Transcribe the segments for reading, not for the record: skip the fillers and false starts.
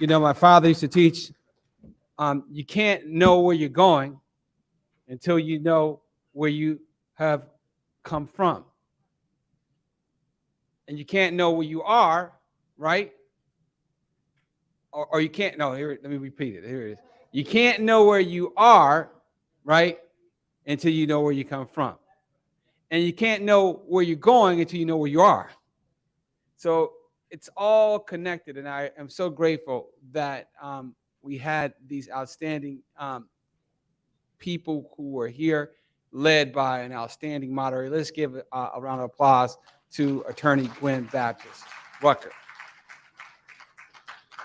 You know, my father used to teach, you can't know where you're going until you know where you have come from. And you can't know where you are, right? Or you can't, no, here, let me repeat it. Here it is. You can't know where you are, right, until you know where you come from. And you can't know where you're going until you know where you are. So it's all connected. And I am so grateful that we had these outstanding people who were here, led by an outstanding moderator. Let's give a round of applause to Attorney Gwen Baptist Rucker.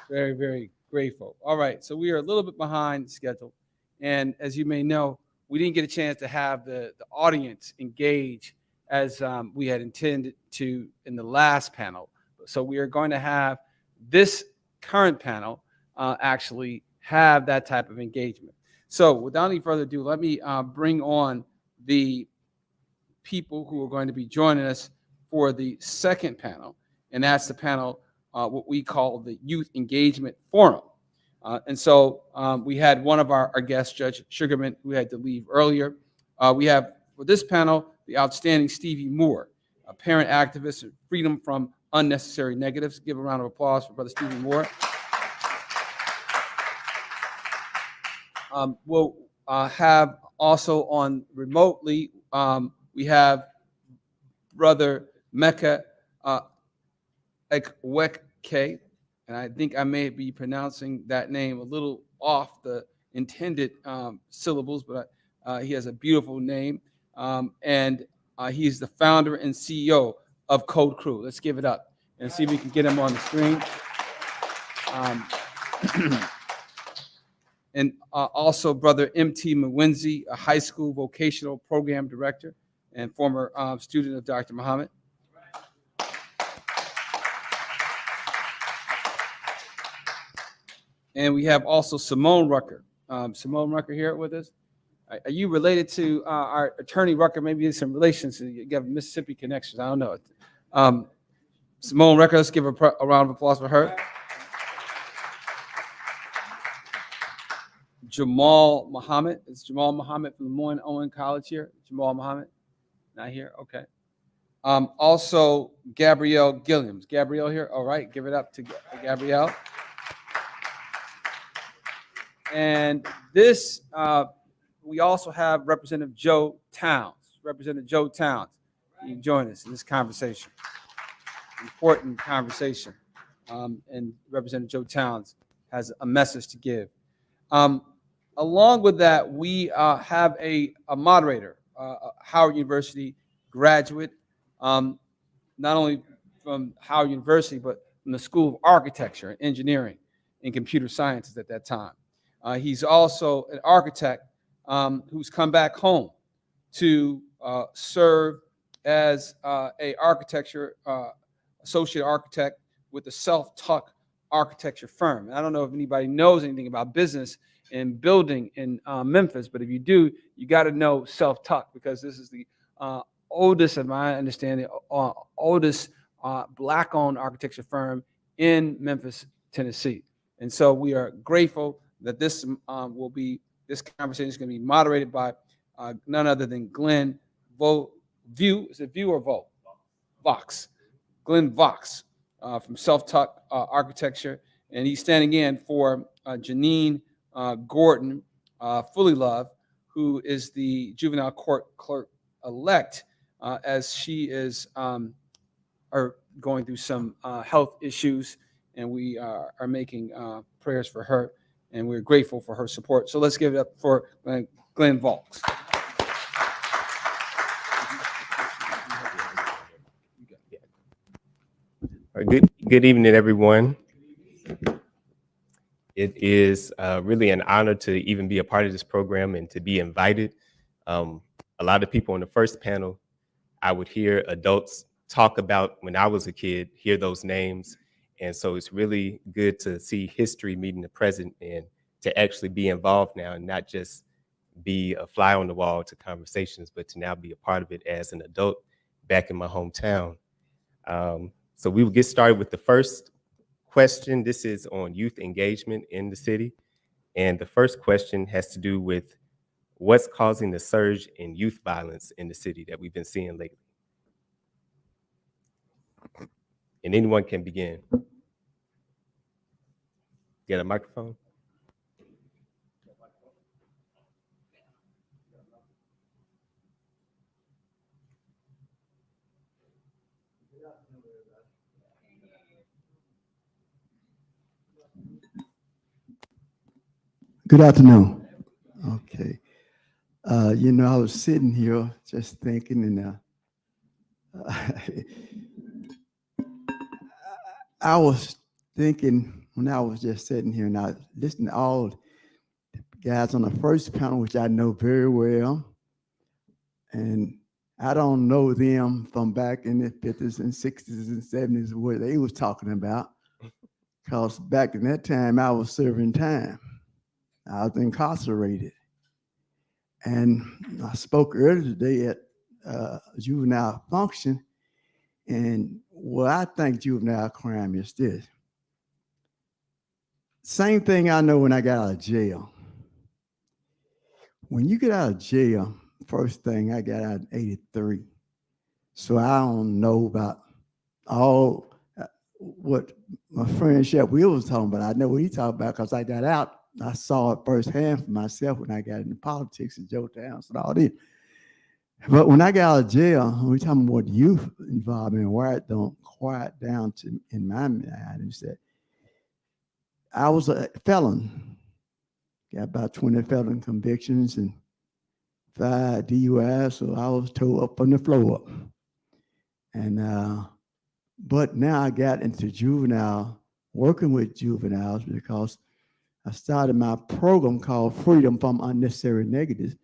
Very, very grateful. All right, so we are a little bit behind schedule. And as you may know, we didn't get a chance to have the audience engage as we had intended to in the last panel. So we are going to have this current panel actually have that type of engagement. So without any further ado, let me bring on the people who are going to be joining us for the second panel, and that's the panel what we call the Youth Engagement Forum. And so we had one of our guests, Judge Sugarman, who had to leave earlier. We have for this panel the outstanding Stevie Moore, a parent activist and freedom from unnecessary negatives. Give a round of applause for Brother Stevie Moore. We'll have also on remotely, we have Brother Mecca Ekweke, and I think I may be pronouncing that name a little off the intended syllables, but he has a beautiful name, and he's the founder and CEO of Code Crew. Let's give it up and see if we can get him on the screen. And also Brother M.T. Mwenzi, a high school vocational program director and former student of Dr. Muhammad. And we have also Simone Rucker. Simone Rucker here with us. Are you related to our attorney Rucker? Maybe there's some relations. You have Mississippi connections. I don't know. Simone Rucker, let's give a round of applause for her. Jamal Muhammad. It's Jamal Muhammad from Lemoyne Owen College here. Jamal Muhammad, not here. Okay. Also Gabrielle Gilliams. Gabrielle here. All right. Give it up to Gabrielle. And this, we also have Representative Joe Towns. Representative Joe Towns, you can join us in this conversation. Important conversation. And Representative Joe Towns has a message to give. Along with that, we have a moderator, a Howard University graduate, not only from Howard University, but from the School of Architecture and Engineering and Computer Sciences at that time. He's also an architect who's come back home to serve as a architecture associate architect with the Self-Tuck architecture firm. And I don't know if anybody knows anything about business and building in Memphis, but if you do, you got to know Self-Tuck, because this is the oldest, of my understanding, oldest Black-owned architecture firm in Memphis, Tennessee. And so we are grateful that this this conversation is going to be moderated by none other than Glenn View. Is it View or Vo? Vox. Glenn Vox from Self-Tuck Architecture, and he's standing in for Janine Gordon Fully Love, who is the juvenile court clerk-elect, as she is going through some health issues, and we are making prayers for her, and we're grateful for her support. So let's give it up for Glenn Vox. Good evening, everyone. It is really an honor to even be a part of this program and to be invited. A lot of people on the first panel, I would hear adults talk about when I was a kid, hear those names. And so it's really good to see history meeting the present and to actually be involved now and not just be a fly on the wall to conversations, but to now be a part of it as an adult back in my hometown. So we will get started with the first question. This is on youth engagement in the city. And the first question has to do with what's causing the surge in youth violence in the city that we've been seeing lately. And anyone can begin. Get a microphone. Good afternoon. Okay. I was sitting here just thinking, and I was thinking when I was just sitting here and I listened to all the guys on the first panel, which I know very well, and I don't know them from back in the 50s and 60s and 70s what they was talking about, because back in that time I was serving time. I was incarcerated. And I spoke earlier today at juvenile function, and what I think juvenile crime is this. Same thing I know when I got out of jail. When you get out of jail, first thing I got out in 83. So I don't know about all what my friend Chef Will was talking about. I know what he talking about because I got out. I saw it firsthand for myself when I got into politics in Joe Towns and all this. But when I got out of jail, we're talking about youth involvement, where it don't quiet down to in my mind is that I was a felon, got about 20 felon convictions and 5 DUIs, so I was towed up on the floor. And but now I got into juvenile, working with juveniles because I started my program called Freedom from Unnecessary Negatives,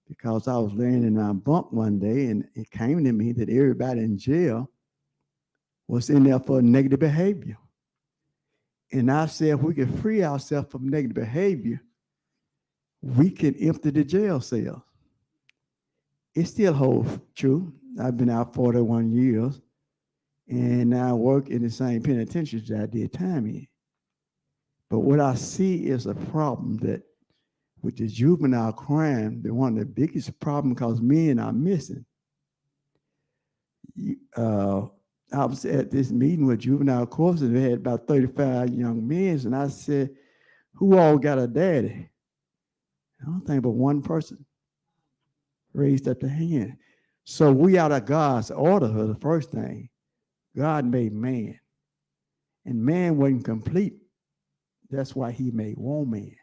because I was laying in my bunk one day and it came to me that everybody in jail was in there for negative behavior. And I said, if we can free ourselves from negative behavior, we can empty the jail cell. It still holds true. I've been out 41 years and I work in the same penitentiary that I did time in. But what I see is a problem that with the juvenile crime, they're one of the biggest problems because men are missing. I was at this meeting with juvenile courts and they had about 35 young men, and I said, who all got a daddy? I don't think but one person raised up the hand. So we out of God's order for the first thing. God made man, and man wasn't complete. That's why he made woman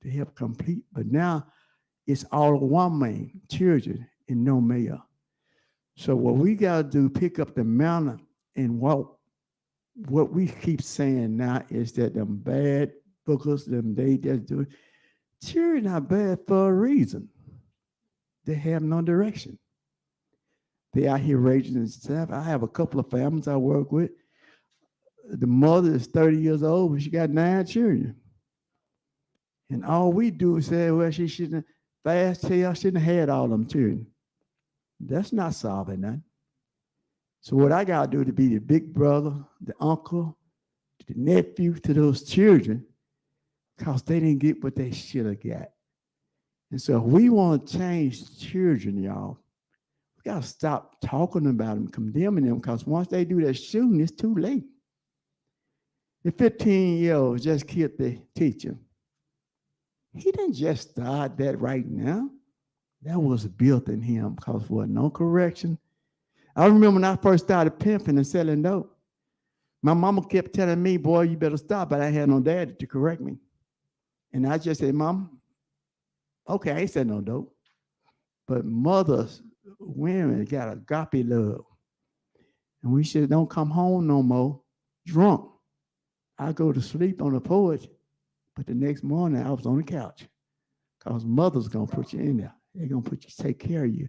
to help complete. But now it's all one man, children, and no male. So what we got to do, pick up the mantle, and what we keep saying now is that them bad bookers, them they just do it. Children are bad for a reason. They have no direction. They out here raging and stuff. I have a couple of families I work with. The mother is 30 years old, but she got 9 children. And all we do is say, well, she shouldn't have had all them children. That's not solving nothing. So what I got to do to be the big brother, the uncle, the nephew to those children, because they didn't get what they should have got. And so if we want to change children, y'all, we got to stop talking about them, condemning them, because once they do that shooting, it's too late. The 15-year-old just killed the teacher. He didn't just start that right now. That was built in him because there was no correction. I remember when I first started pimping and selling dope, my mama kept telling me, boy, you better stop, but I had no daddy to correct me. And I just said, Mom, okay, I ain't said no dope. But mothers, women got agape love. And we said, don't come home no more drunk. I go to sleep on the porch, but the next morning I was on the couch because mother's going to put you in there. They're going to take care of you.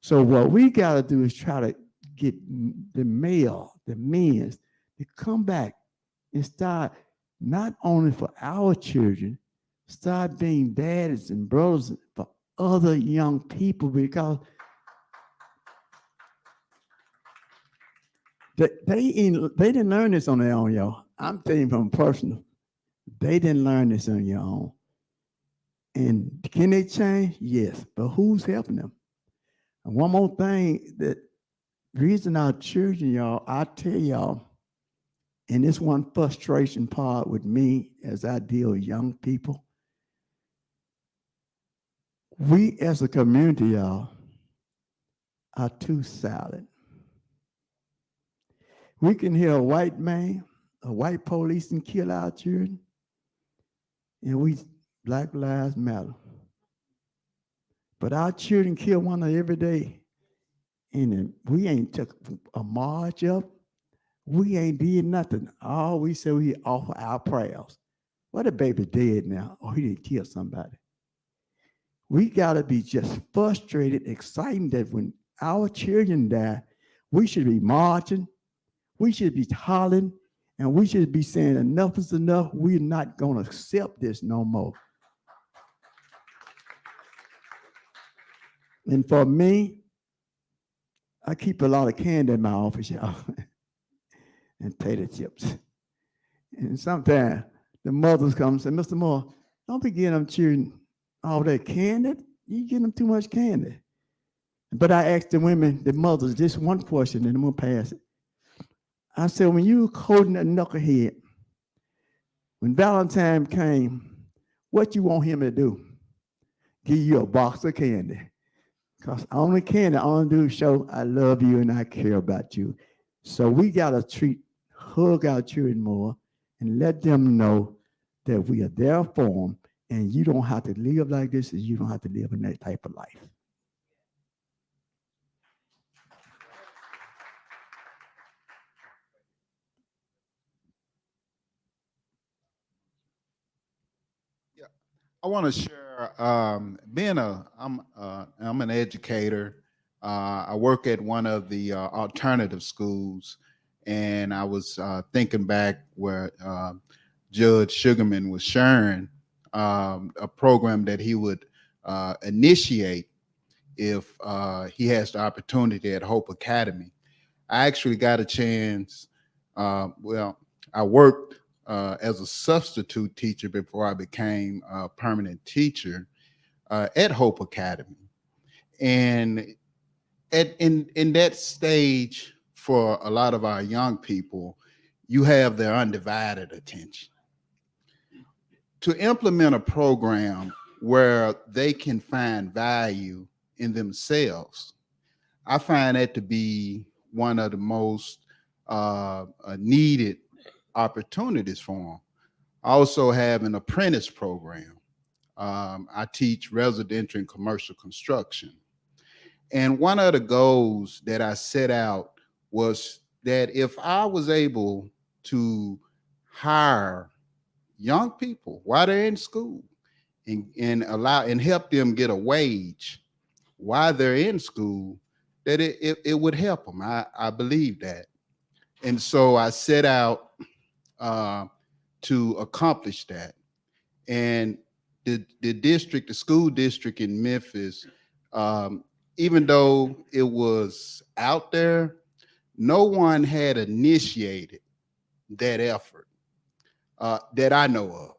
So what we got to do is try to get the men to come back and start not only for our children, start being daddies and brothers for other young people, because They didn't learn this on their own, y'all. I'm telling you from personal. They didn't learn this on your own. And can they change? Yes, but who's helping them? And one more thing, that reason our children, y'all, I tell y'all, and this one frustration part with me as I deal with young people, we as a community, y'all, are too silent. We can hear a white man, a white policeman kill our children, and we, Black Lives Matter. But our children kill one another every day, and we ain't took a march up. We ain't did nothing. All we said, we offer our prayers. Well, the baby dead now, or he didn't kill somebody. We gotta be just frustrated, excited that when our children die, we should be marching, we should be hollering, and we should be saying enough is enough. We're not gonna accept this no more. And for me, I keep a lot of candy in my office, y'all, and potato chips. And sometimes the mothers come and say, Mr. Moore, don't be giving them children all that candy. You give them too much candy. But I asked the women, the mothers, just one question, and I'm gonna pass it. I said, when you holding that knucklehead, when Valentine came, what you want him to do? Give you a box of candy. Because only candy I want to do is show I love you and I care about you. So we gotta hug our children more and let them know that we are there for them, and you don't have to live like this, and you don't have to live in that type of life. Yeah, I want to share. I'm an educator. I work at one of the alternative schools, and I was thinking back where Judge Sugarman was sharing a program that he would initiate if he has the opportunity at Hope Academy. I actually got a chance. I worked as a substitute teacher before I became a permanent teacher at Hope Academy. And in that stage, for a lot of our young people, you have their undivided attention. To implement a program where they can find value in themselves, I find that to be one of the most needed opportunities for them. I also have an apprentice program. I teach residential and commercial construction. And one of the goals that I set out was that if I was able to hire young people while they're in school and help them get a wage while they're in school, that it would help them. I believe that. And so I set out to accomplish that. And the school district in Memphis, even though it was out there, no one had initiated that effort that I know of.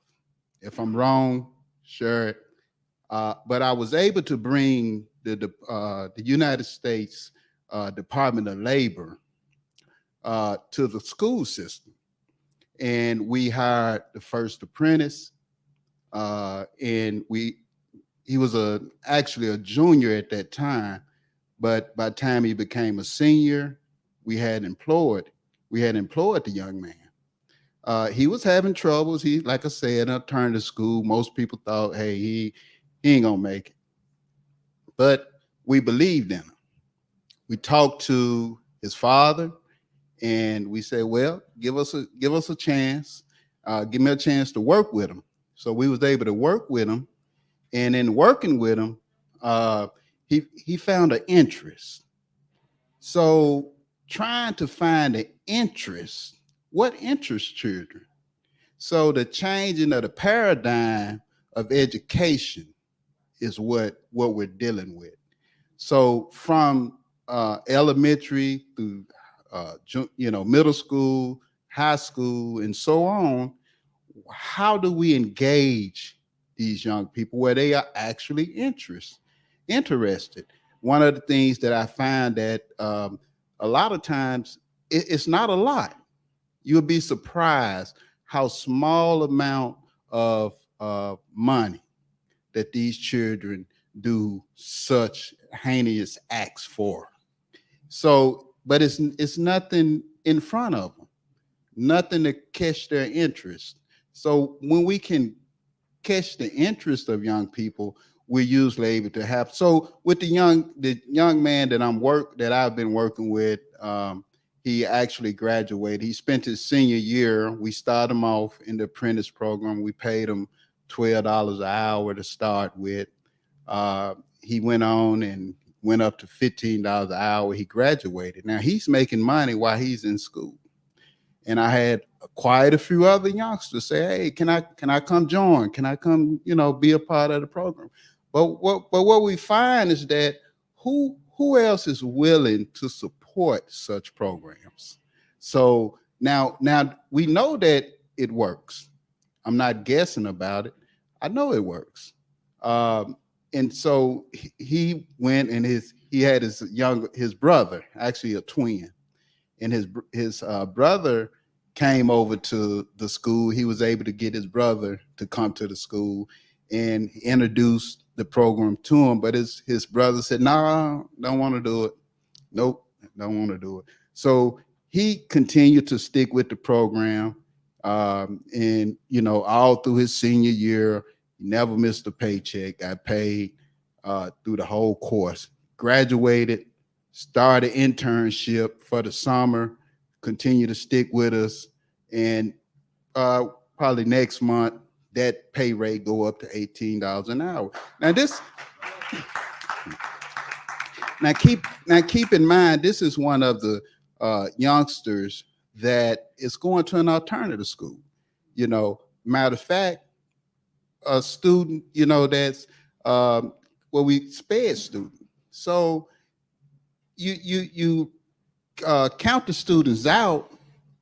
If I'm wrong, share it. But I was able to bring the United States Department of Labor to the school system. And we hired the first apprentice, and he was actually a junior at that time, but by the time he became a senior, we had employed the young man. He was having troubles. He, like I said, turned to school. Most people thought, hey, he ain't gonna make it. But we believed in him. We talked to his father, and we said, well, give us a chance. Give me a chance to work with him. So we was able to work with him, and in working with him, he found an interest. So trying to find an interest, what interests children? So the changing of the paradigm of education is what we're dealing with. So from elementary through middle school, high school, and so on. How do we engage these young people where they are actually interested? One of the things that I find that a lot of times it's not a lot. You'll be surprised how small amount of money that these children do such heinous acts for. So, but it's nothing in front of them, nothing to catch their interest. So when we can catch the interest of young people, we're usually able to have. So with the young man that I've been working with, he actually graduated. He spent his senior year. We started him off in the apprentice program. We paid him $12 an hour to start with. He went on and went up to $15 an hour. He graduated. Now he's making money while he's in school. And I had quite a few other youngsters say, "Hey, can I come join? Can I come, be a part of the program?" But what we find is that who else is willing to support such programs? So now we know that it works. I'm not guessing about it. I know it works. And so he went and he had his brother, actually a twin, and his brother came over to the school. He was able to get his brother to come to the school and introduced the program to him. But his brother said, "Nah, don't want to do it. Nope, don't want to do it." So he continued to stick with the program. And, all through his senior year, he never missed a paycheck, got paid through the whole course, graduated, started internship for the summer, continue to stick with us, and probably next month that pay rate go up to $18 an hour. Now keep in mind, this is one of the youngsters that is going to an alternative school. Matter of fact, a student, that's we sped student. So you count the students out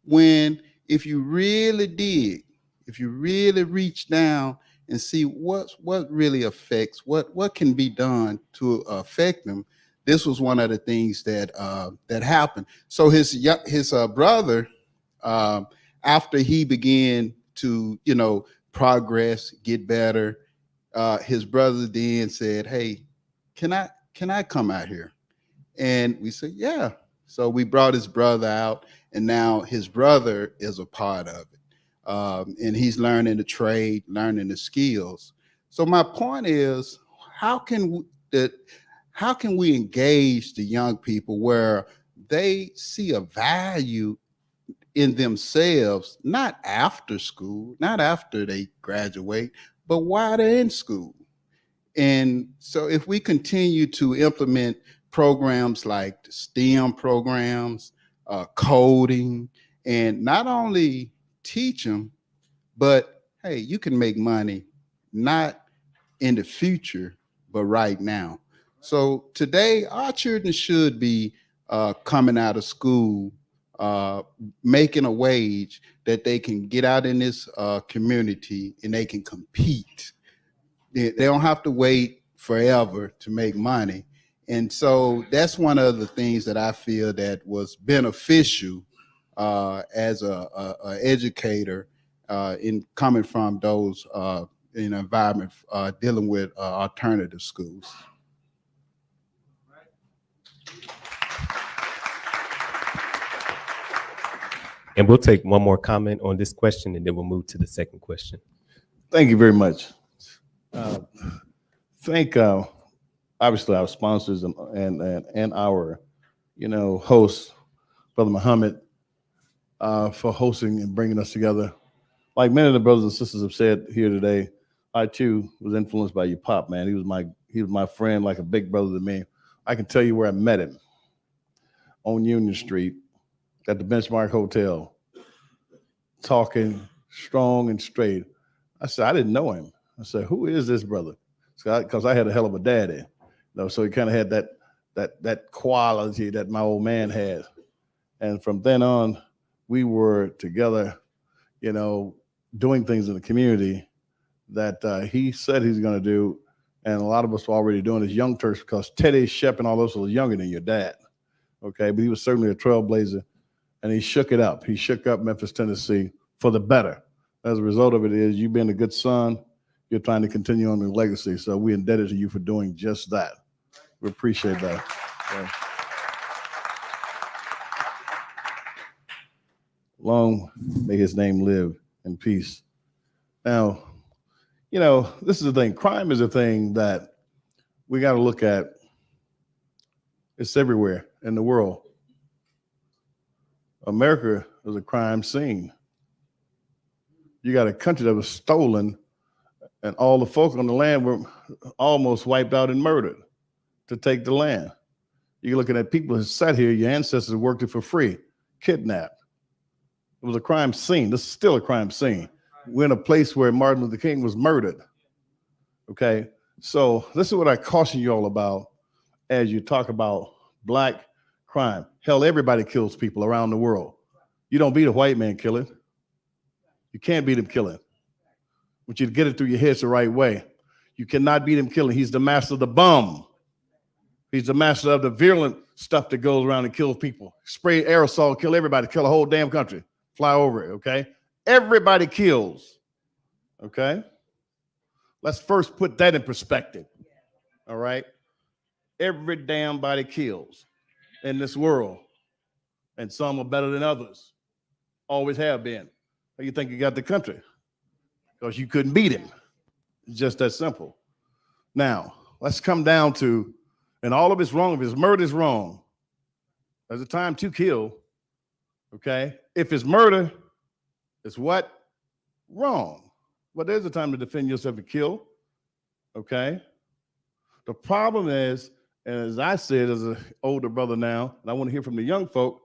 when, if you really dig, if you really reach down and see what really affects, what can be done to affect them. This was one of the things that happened. So his brother, after he began to progress, get better, his brother then said, "Hey, can I come out here?" And we said, "Yeah." So we brought his brother out, and now his brother is a part of it. And he's learning the trade, learning the skills. So my point is, how can we engage the young people where they see a value in themselves, not after school, not after they graduate, but while they're in school? And so if we continue to implement programs like the STEM programs, coding, and not only teach them, but hey, you can make money not in the future, but right now. So today, our children should be coming out of school, making a wage that they can get out in this community and they can compete. They don't have to wait forever to make money. And so that's one of the things that I feel that was beneficial as a educator in coming from those in environment dealing with alternative schools. And we'll take one more comment on this question, and then we'll move to the second question. Thank you very much. Thank obviously our sponsors and our host, Brother Muhammad, for hosting and bringing us together. Like many of the brothers and sisters have said here today, I too was influenced by your pop, man. He was my friend, like a big brother to me. I can tell you where I met him, on Union Street at the Benchmark Hotel, talking strong and straight. I said, I didn't know him. I said, who is this brother? Because I had a hell of a daddy, so he kind of had that quality that my old man had. And from then on, we were together, you know, doing things in the community that he said he's going to do. And a lot of us were already doing as young Turks because Teddy, Shep, and all those was younger than your dad. Okay. But he was certainly a trailblazer, and he shook it up. He shook up Memphis, Tennessee for the better. As a result of it is you being a good son, you're trying to continue on the legacy. So we're indebted to you for doing just that. We appreciate that. So, long may his name live in peace. Now, you know, this is the thing. Crime is a thing that we got to look at. It's everywhere in the world. America is a crime scene. You got a country that was stolen, and all the folk on the land were almost wiped out and murdered to take the land. You're looking at people who sat here, your ancestors worked it for free, kidnapped. It was a crime scene. This is still a crime scene. We're in a place where Martin Luther King was murdered. Okay, so this is what I caution you all about as you talk about Black crime. Hell, everybody kills people around the world. You don't beat a white man killing. You can't beat him killing. But you get it through your head the right way. You cannot beat him killing. He's the master of the bomb. He's the master of the virulent stuff that goes around and kills people. Spray aerosol, kill everybody, kill a whole damn country. Fly over it, okay? Everybody kills, okay? Let's first put that in perspective, all right? Every damn body kills in this world, and some are better than others. Always have been. How you think you got the country? Because you couldn't beat him. It's just that simple. Now, let's come down to, and all of it's wrong. If his murder is wrong, there's a time to kill, okay? If it's murder, it's what? Wrong. But there's a time to defend yourself and kill, okay? The problem is, and as I said as an older brother now, and I want to hear from the young folk,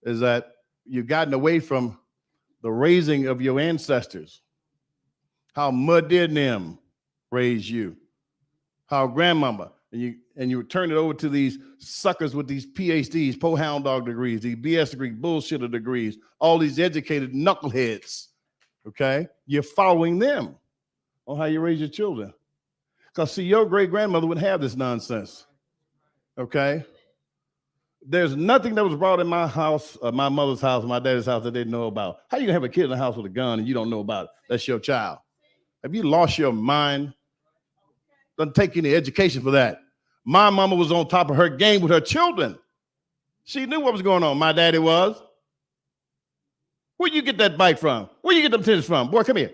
is that you've gotten away from the raising of your ancestors, how Mud did them raise you, how grandmama, and you turn it over to these suckers with these PhDs, hound dog degrees, these BS degrees, bullshitter degrees, all these educated knuckleheads, okay? You're following them on how you raise your children. Because see, your great grandmother would have this nonsense, okay? There's nothing that was brought in my house, my mother's house, my daddy's house that they didn't know about. How you gonna have a kid in the house with a gun and you don't know about it? That's your child. Have you lost your mind? Doesn't take any education for that. My mama was on top of her game with her children. She knew what was going on. My daddy was. Where'd you get that bike from? Where'd you get them tins from? Boy, come here.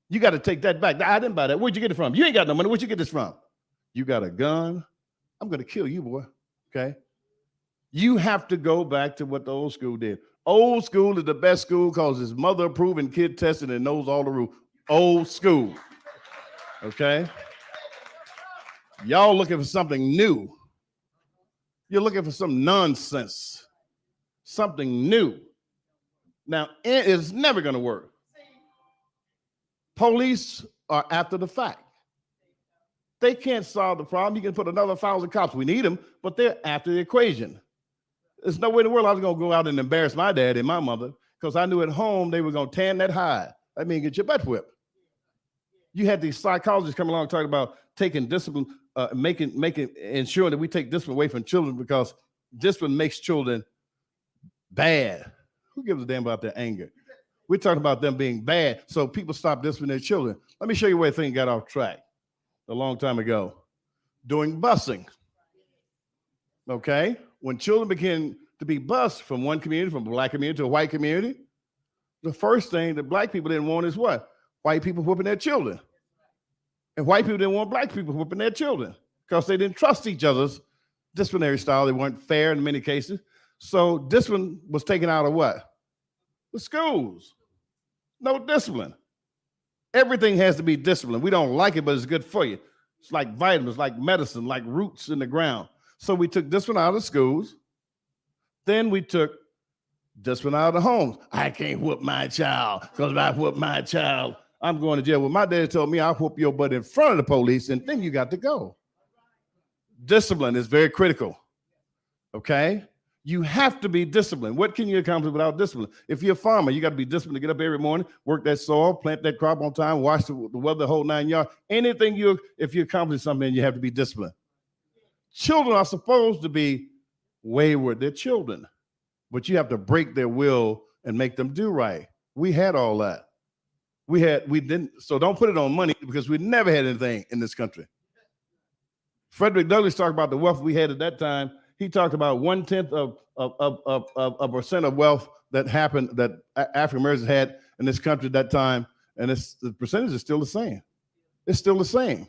You got to take that back. I didn't buy that. Where'd you get it from? You ain't got no money. Where'd you get this from? You got a gun? I'm going to kill you, boy. Okay? You have to go back to what the old school did. Old school is the best school because it's mother approved and kid tested and knows all the rules. Old school. Okay? Y'all looking for something new. You're looking for some nonsense. Something new. Now, it is never going to work. Police are after the fact. They can't solve the problem. You can put another 1,000 cops. We need them, but they're after the equation. There's no way in the world I was going to go out and embarrass my dad and my mother because I knew at home they were going to tan that hide. I mean, get your butt whipped. You had these psychologists come along talking about taking discipline, ensuring that we take discipline away from children because discipline makes children bad. Who gives a damn about their anger? We're talking about them being bad, so people stop disciplining their children. Let me show you where things got off track a long time ago. Doing busing. Okay? When children begin to be bused from one community, from a Black community to a white community, the first thing that Black people didn't want is what? White people whooping their children. And white people didn't want Black people whooping their children because they didn't trust each other's disciplinary style. They weren't fair in many cases. So discipline was taken out of what? The schools. No discipline. Everything has to be disciplined. We don't like it, but it's good for you. It's like vitamins, like medicine, like roots in the ground. So we took discipline out of the schools. Then we took discipline out of the homes. I can't whoop my child because if I whoop my child, I'm going to jail. Well, my dad told me I'll whoop your butt in front of the police and then you got to go. Discipline is very critical. Okay? You have to be disciplined. What can you accomplish without discipline? If you're a farmer, you got to be disciplined to get up every morning, work that soil, plant that crop on time, watch the weather, the whole 9 yards. Anything if you accomplish something, you have to be disciplined. Children are supposed to be wayward. They're children, but you have to break their will and make them do right. We had all that. We didn't. So don't put it on money, because we never had anything in this country. Frederick Douglass talked about the wealth we had at that time. He talked about 1/10 of a percent of wealth that happened, that African Americans had in this country at that time, and the percentage is still the same. It's still the same.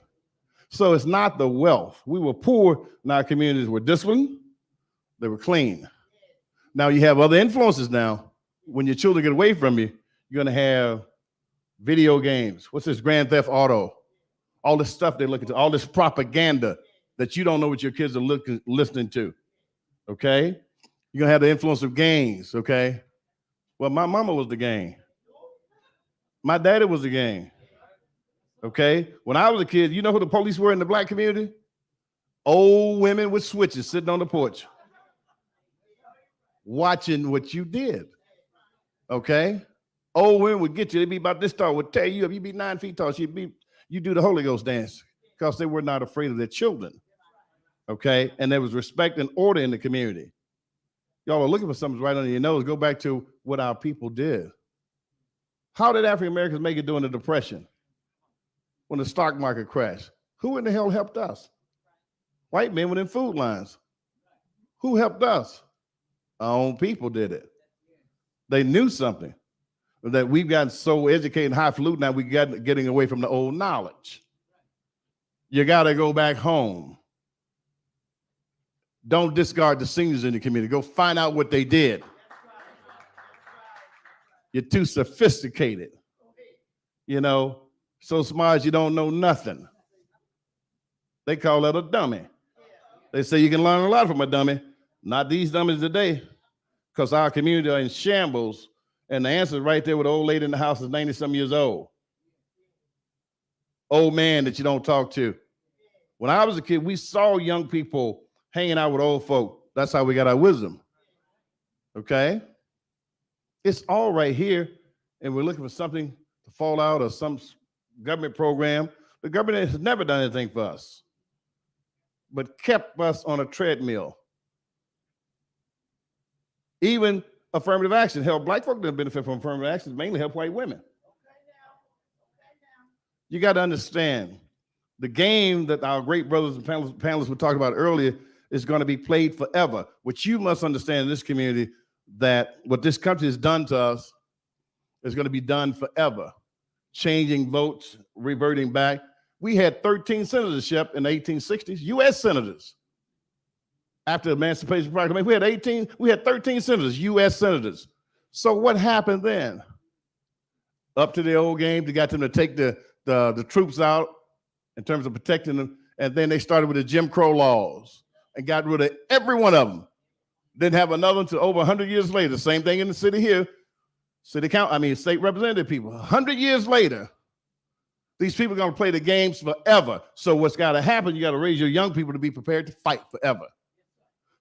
So it's not the wealth. We were poor, and our communities were disciplined. They were clean. Now you have other influences now. When your children get away from you, you're going to have video games. What's this? Grand Theft Auto. All this stuff they look at, all this propaganda that you don't know what your kids are listening to. Okay? You're going to have the influence of gangs. Okay? Well, my mama was the gang. My daddy was the gang. Okay? When I was a kid, you know who the police were in the black community? Old women with switches sitting on the porch, watching what you did. Okay? Old women would get you. They'd be about this tall, would tear you up. You'd be 9 feet tall. You do the Holy Ghost dance, because they were not afraid of their children. Okay? And there was respect and order in the community. Y'all are looking for something right under your nose. Go back to what our people did. How did African Americans make it during the Depression? When the stock market crashed? Who in the hell helped us? White men within food lines. Who helped us? Our own people did it. They knew something. That we've gotten so educated and highfalutin now, we got getting away from the old knowledge. You got to go back home. Don't discard the seniors in the community. Go find out what they did. You're too sophisticated. You know, so smart you don't know nothing. They call that a dummy. They say you can learn a lot from a dummy. Not these dummies today, because our community are in shambles. And the answer is right there with the old lady in the house is 90-some years old. Old man that you don't talk to. When I was a kid, we saw young people hanging out with old folk. That's how we got our wisdom. Okay? It's all right here, and we're looking for something to fall out of some government program. The government has never done anything for us, but kept us on a treadmill. Even affirmative action helped black folk didn't benefit from affirmative action, mainly help white women. You got to understand the game that our great brothers and panelists were talking about earlier is going to be played forever. What you must understand in this community, that what this country has done to us is going to be done forever. Changing votes, reverting back. We had 13 senatorship in the 1860s, U.S. senators. After the Emancipation Proclamation, we had 13 senators, U.S. senators. So what happened then? Up to the old game, they got them to take the troops out in terms of protecting them, and then they started with the Jim Crow laws and got rid of every one of them. Didn't have another until over 100 years later. Same thing in the city here. State representative people. 100 years later, these people are going to play the games forever. So what's got to happen, you got to raise your young people to be prepared to fight forever.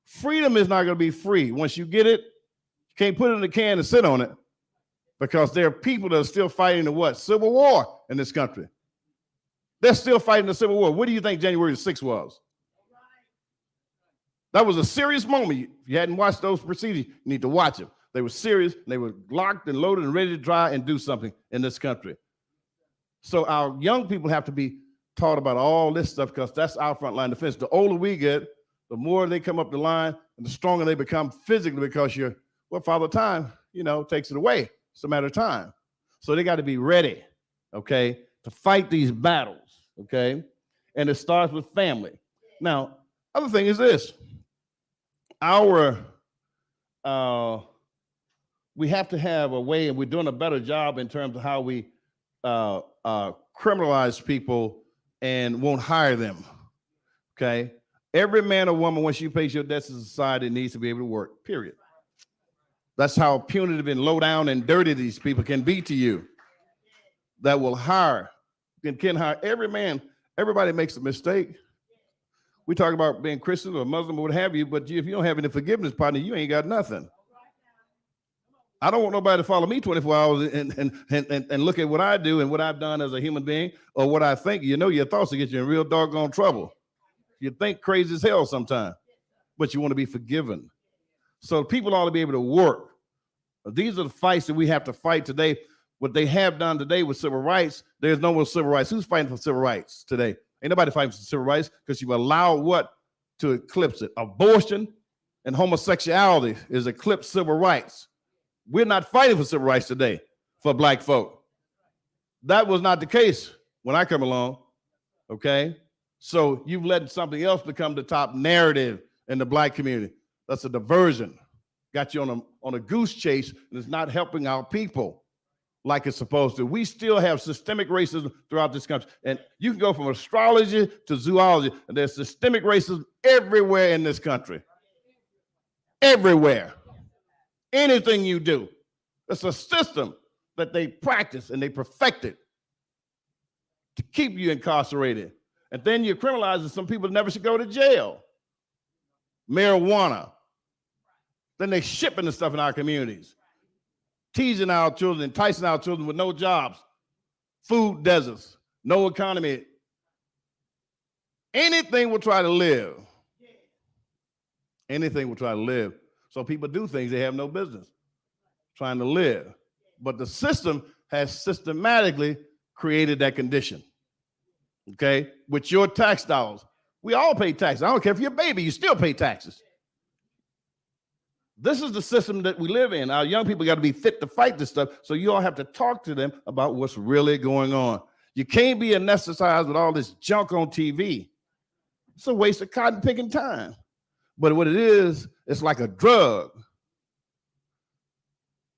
Freedom is not going to be free. Once you get it, you can't put it in a can and sit on it, because there are people that are still fighting the what? Civil war in this country. They're still fighting the Civil War. What do you think January 6th was? That was a serious moment. If you hadn't watched those proceedings, you need to watch them. They were serious. They were locked and loaded and ready to try and do something in this country. So our young people have to be taught about all this stuff, because that's our frontline defense. The older we get, the more they come up the line and the stronger they become physically, because Father Time, takes it away. It's a matter of time. So they got to be ready, okay, to fight these battles, okay? And it starts with family. Now, other thing is this. We have to have a way, and we're doing a better job in terms of how we criminalize people and won't hire them, okay? Every man or woman, once you pay your debts to society, needs to be able to work, period. That's how punitive and low down and dirty these people can be to you. That will hire, can hire every man. Everybody makes a mistake. We talk about being Christian or Muslim or what have you, but if you don't have any forgiveness, partner, you ain't got nothing. I don't want nobody to follow me 24 hours and look at what I do and what I've done as a human being or what I think. You know, your thoughts will get you in real doggone trouble. You think crazy as hell sometimes, but you want to be forgiven. So people ought to be able to work. These are the fights that we have to fight today. What they have done today with civil rights, there's no more civil rights. Who's fighting for civil rights today? Ain't nobody fighting for civil rights because you've allowed what to eclipse it? Abortion and homosexuality is eclipsed civil rights. We're not fighting for civil rights today for black folk. That was not the case when I come along, okay? So you've let something else become the top narrative in the black community. That's a diversion. Got you on a goose chase, and it's not helping our people like it's supposed to. We still have systemic racism throughout this country. And you can go from astrology to zoology, and there's systemic racism everywhere in this country. Everywhere. Anything you do. It's a system that they practice and they perfected to keep you incarcerated. And then you're criminalizing some people that never should go to jail. Marijuana. Then they shipping the stuff in our communities. Teasing our children, enticing our children with no jobs. Food deserts. No economy. Anything will try to live. Anything will try to live. So people do things they have no business trying to live. But the system has systematically created that condition. Okay? With your tax dollars. We all pay taxes. I don't care if you're a baby, you still pay taxes. This is the system that we live in. Our young people got to be fit to fight this stuff. So you all have to talk to them about what's really going on. You can't be anesthetized with all this junk on TV. It's a waste of cotton picking time. But what it is, it's like a drug.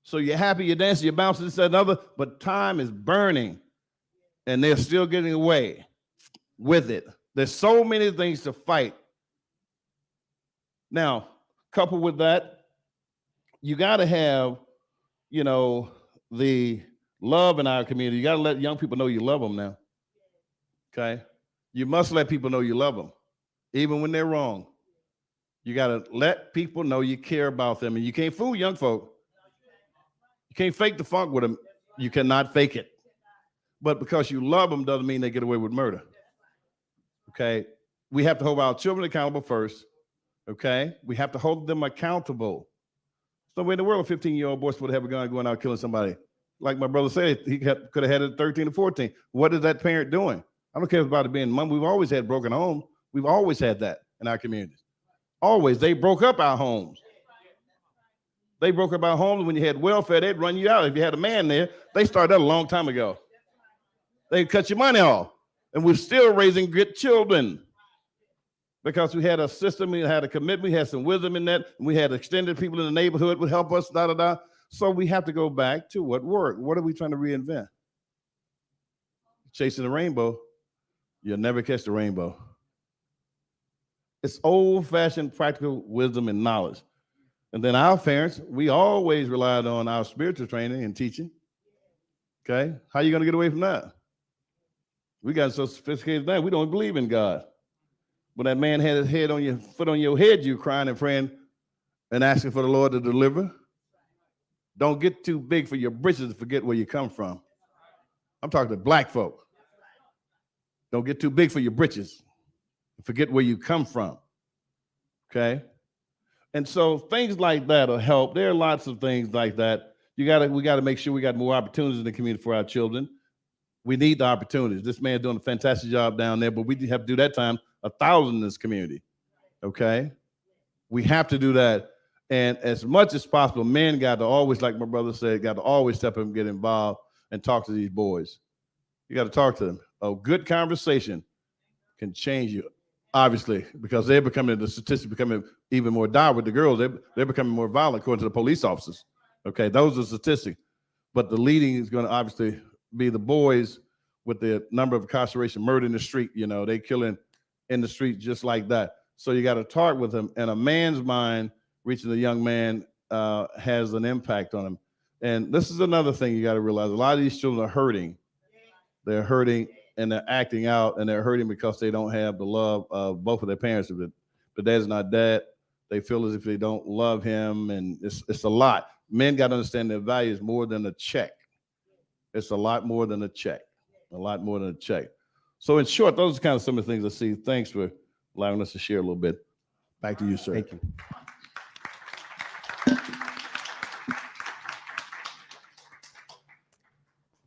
So you're happy, you're dancing, you're bouncing, this, that, and other, but time is burning, and they're still getting away with it. There's so many things to fight. Now, coupled with that, you got to have, you know, the love in our community. You got to let young people know you love them now. Okay? You must let people know you love them, even when they're wrong. You got to let people know you care about them, and you can't fool young folk. You can't fake the funk with them. You cannot fake it. But because you love them doesn't mean they get away with murder. Okay? We have to hold our children accountable first. Okay? We have to hold them accountable. So in the world, a 15-year-old boy supposed to have a gun going out killing somebody. Like my brother said, he could have had it at 13 or 14. What is that parent doing? I don't care about it being mom. We've always had broken homes. We've always had that in our communities. Always. They broke up our homes. They broke up our homes. When you had welfare, they'd run you out. If you had a man there, they started that a long time ago. They'd cut your money off. And we're still raising good children because we had a system, we had a commitment, we had some wisdom in that. We had extended people in the neighborhood would help us, da-da-da. So we have to go back to what worked. What are we trying to reinvent? Chasing the rainbow, you'll never catch the rainbow. It's old-fashioned practical wisdom and knowledge. And then our parents, we always relied on our spiritual training and teaching. Okay? How are you going to get away from that? We got so sophisticated now, we don't believe in God. When that man had his head on your foot on your head, you crying and praying and asking for the Lord to deliver. Don't get too big for your britches to forget where you come from. I'm talking to black folk. Don't get too big for your britches. Forget where you come from. Okay? And so things like that will help. There are lots of things like that. We got to make sure we got more opportunities in the community for our children. We need the opportunities. This man's doing a fantastic job down there, but we have to do that time 1,000 in this community. Okay? We have to do that. And as much as possible, men got to always, like my brother said, got to always step up and get involved and talk to these boys. You got to talk to them. A good conversation can change you, obviously, because they're becoming, the statistics becoming even more dire with the girls. They're becoming more violent according to the police officers. Okay, those are statistics. But the leading is going to obviously be the boys with the number of incarceration, murder in the street. You know, they killing in the street just like that. So you got to talk with them. And a man's mind reaching a young man has an impact on him. And this is another thing you got to realize. A lot of these children are hurting. They're hurting and they're acting out and they're hurting because they don't have the love of both of their parents. If the dad's not dad, they feel as if they don't love him, and it's a lot. Men got to understand their value is more than a check. It's a lot more than a check. A lot more than a check. So in short, those are kind of some of the things I see. Thanks for allowing us to share a little bit. Back to you, sir. Thank you.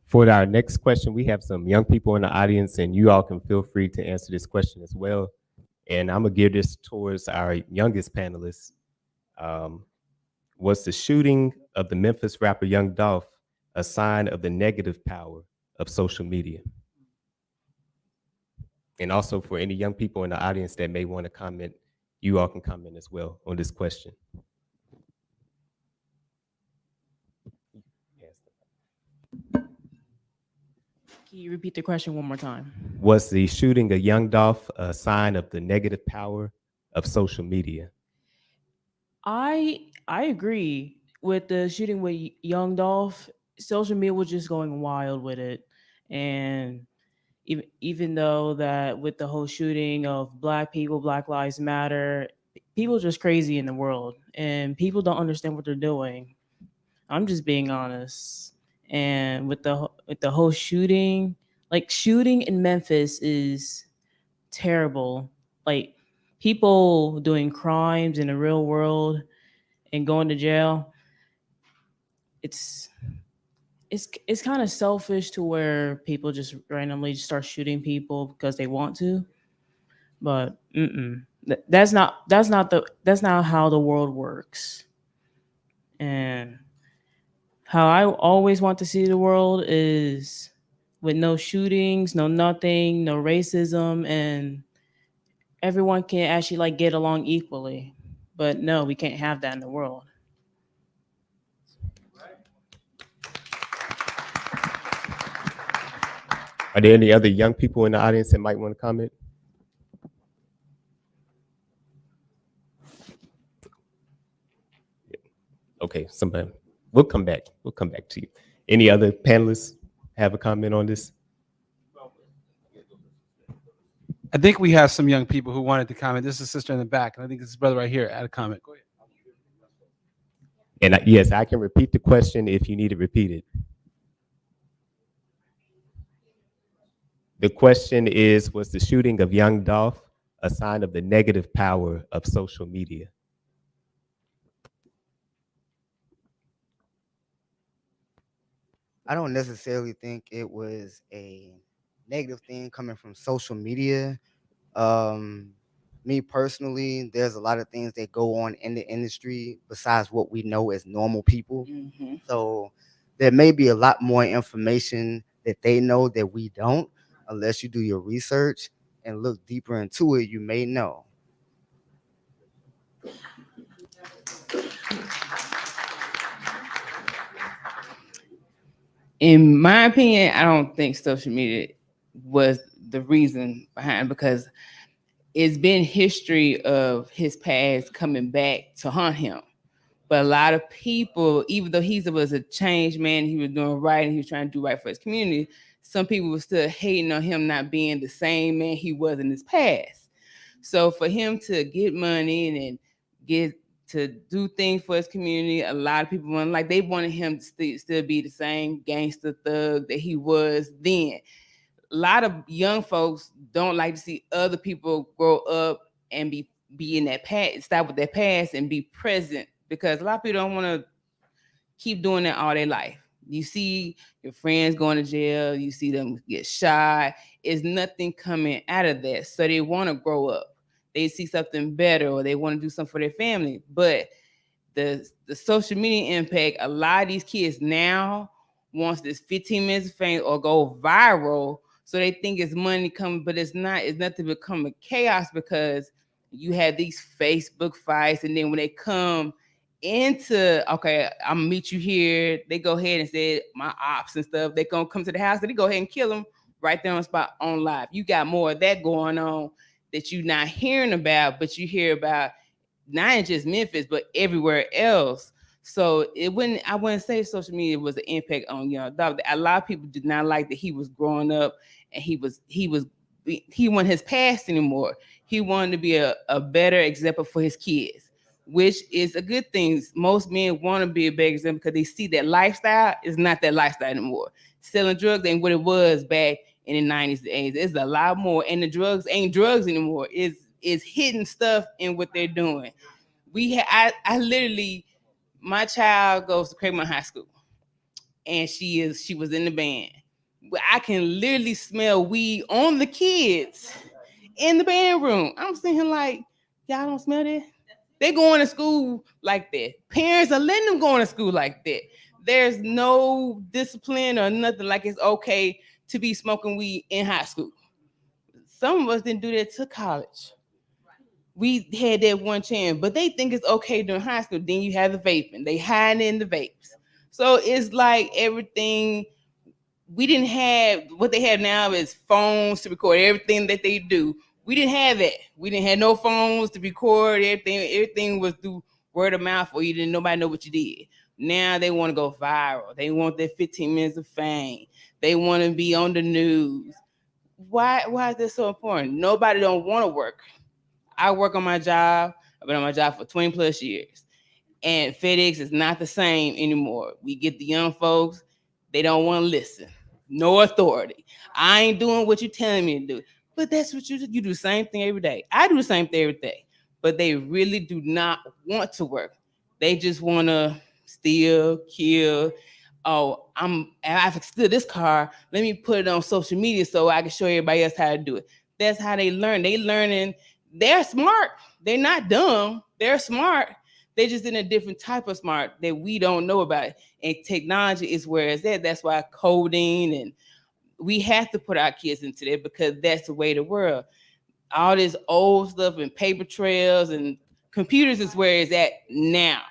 For our next question, we have some young people in the audience, and you all can feel free to answer this question as well. And I'm gonna give this towards our youngest panelists. Was the shooting of the Memphis rapper Young Dolph a sign of the negative power of social media? And also for any young people in the audience that may want to comment, you all can comment as well on this question. Can you repeat the question one more time? Was the shooting of Young Dolph a sign of the negative power of social media? I agree with the shooting with Young Dolph. Social media was just going wild with it, and even though that with the whole shooting of Black people, Black Lives Matter, people are just crazy in the world, and people don't understand what they're doing. I'm just being honest. And with the whole shooting, like shooting in Memphis is terrible. Like people doing crimes in the real world and going to jail. It's kind of selfish to where people just randomly start shooting people because they want to. But that's not how the world works. And how I always want to see the world is with no shootings, no nothing, no racism, and everyone can actually like get along equally. But no, we can't have that in the world. Are there any other young people in the audience that might want to comment? Okay, somebody. We'll come back. We'll come back to you. Any other panelists have a comment on this? I think we have some young people who wanted to comment. This is a sister in the back, and I think this is brother right here. Add a comment. Go ahead. And yes, I can repeat the question if you need it repeated. The question is, was the shooting of Young Dolph a sign of the negative power of social media? I don't necessarily think it was a negative thing coming from social media. Me personally, there's a lot of things that go on in the industry besides what we know as normal people. Mm-hmm. So there may be a lot more information that they know that we don't. Unless you do your research and look deeper into it, you may know. In my opinion, I don't think social media was the reason behind, because it's been history of his past coming back to haunt him. But a lot of people, even though he was a changed man, he was doing right and he was trying to do right for his community, some people were still hating on him not being the same man he was in his past. So for him to get money and get to do things for his community, a lot of people they wanted him to still be the same gangster thug that he was then. A lot of young folks don't like to see other people grow up and be in that past, stop with their past and be present, because a lot of people don't want to keep doing that all their life. You see your friends going to jail, you see them get shot. It's nothing coming out of that. So they want to grow up. They see something better, or they want to do something for their family. But the social media impact, a lot of these kids now wants this 15 minutes of fame or go viral. So they think it's money coming, but it's not. It's nothing but coming chaos, because you have these Facebook fights, and then when they come into, okay, I'm gonna meet you here, they go ahead and say my ops and stuff, they gonna come to the house and they go ahead and kill them right there on the spot on live. You got more of that going on that you're not hearing about, but you hear about not in just Memphis, but everywhere else. So I wouldn't say social media was an impact on young Dolph. A lot of people did not like that he was growing up and he wasn't his past anymore. He wanted to be a better example for his kids, which is a good thing. Most men want to be a better example because they see that lifestyle is not that lifestyle anymore. Selling drugs ain't what it was back in the 90s and 80s. It's a lot more, and the drugs ain't drugs anymore. It's hidden stuff in what they're doing. I literally, my child goes to Craigmont High School, and she was in the band. But I can literally smell weed on the kids in the band room. I'm sitting here like, y'all don't smell that? They going to school like that. Parents are letting them go to school like that. There's no discipline or nothing like it's okay to be smoking weed in high school. Some of us didn't do that to college. We had that one chance, but they think it's okay during high school. Then you have the vaping. They hide in the vapes. So it's like everything. We didn't have what they have now is phones to record everything that they do. We didn't have that. We didn't have no phones to record everything. Everything was through word of mouth, or you didn't nobody know what you did. Now they want to go viral. They want their 15 minutes of fame. They want to be on the news. Why is this so important? Nobody don't want to work. I work on my job. I've been on my job for 20 plus years. And FedEx is not the same anymore. We get the young folks, they don't want to listen. No authority. I ain't doing what you're telling me to do. But that's what you do. You do the same thing every day. I do the same thing every day. But they really do not want to work. They just want to steal, kill. Oh, I steal this car. Let me put it on social media so I can show everybody else how to do it. That's how they learn. They learning. They're smart. They're not dumb. They're smart. They're just in a different type of smart that we don't know about. And technology is where it's at. That's why coding, and we have to put our kids into that because that's the way of the world. All this old stuff and paper trails and computers is where it's at now.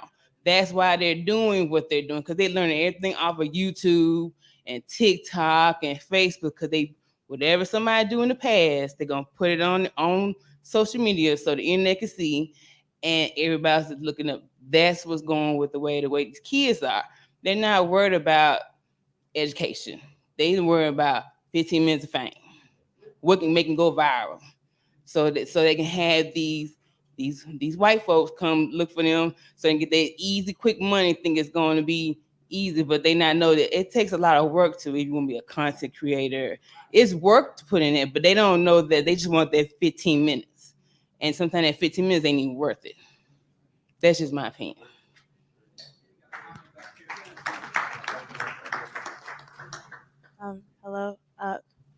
That's why they're doing what they're doing, because they're learning everything off of YouTube and TikTok and Facebook, because whatever somebody do in the past, they're gonna put it on social media so the internet can see, and everybody's looking up. That's what's going with the way these kids are. They're not worried about education. They worry about 15 minutes of fame. What can make them go viral? So they can have these white folks come look for them so they can get that easy, quick money, think it's going to be easy, but they not know that it takes a lot of work to, if you want to be a content creator. It's work to put in it, but they don't know that. They just want that 15 minutes. And sometimes that 15 minutes ain't even worth it. That's just my opinion. Hello.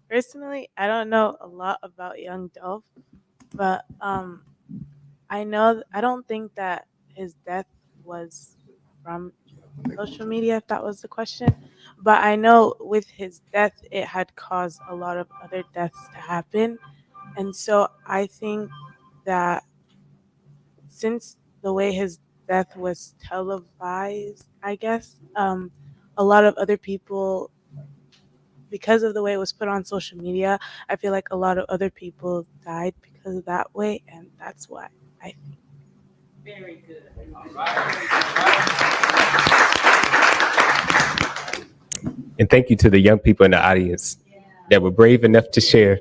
Personally, I don't know a lot about young Dolph, but I don't think that his death was from social media, if that was the question. But I know with his death, it had caused a lot of other deaths to happen. And so I think that since the way his death was televised, I guess, a lot of other people, because of the way it was put on social media, I feel like a lot of other people died because of that way, and that's why I think. Very good. And thank you to the young people in the audience that were brave enough to share.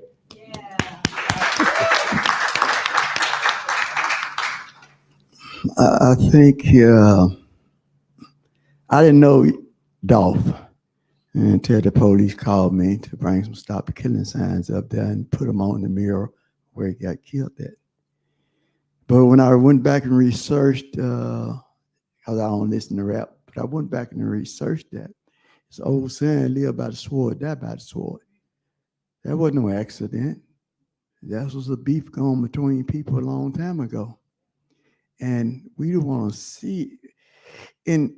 I think I didn't know Dolph until the police called me to bring some stop the killing signs up there and put them on the mirror where he got killed at. But when I went back and researched, because I don't listen to rap, but I went back and researched that. It's an old saying, live by the sword, die by the sword. That wasn't no accident. That was a beef going between people a long time ago. And we don't want to see, and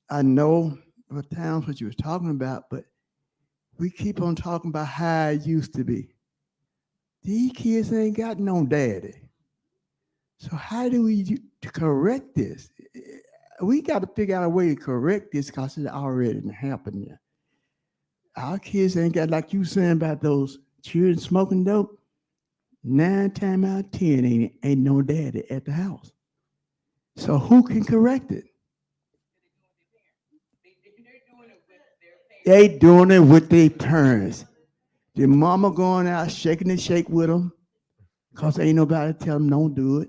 I know at times what you were talking about, but we keep on talking about how it used to be. These kids ain't got no daddy. So how do we correct this? We got to figure out a way to correct this because it already happened there. Our kids ain't got, like you saying about those children smoking dope, 9 times out of 10 ain't no daddy at the house. So who can correct it? They doing it with their parents. The mama going out shaking the shake with them because ain't nobody tell them don't do it.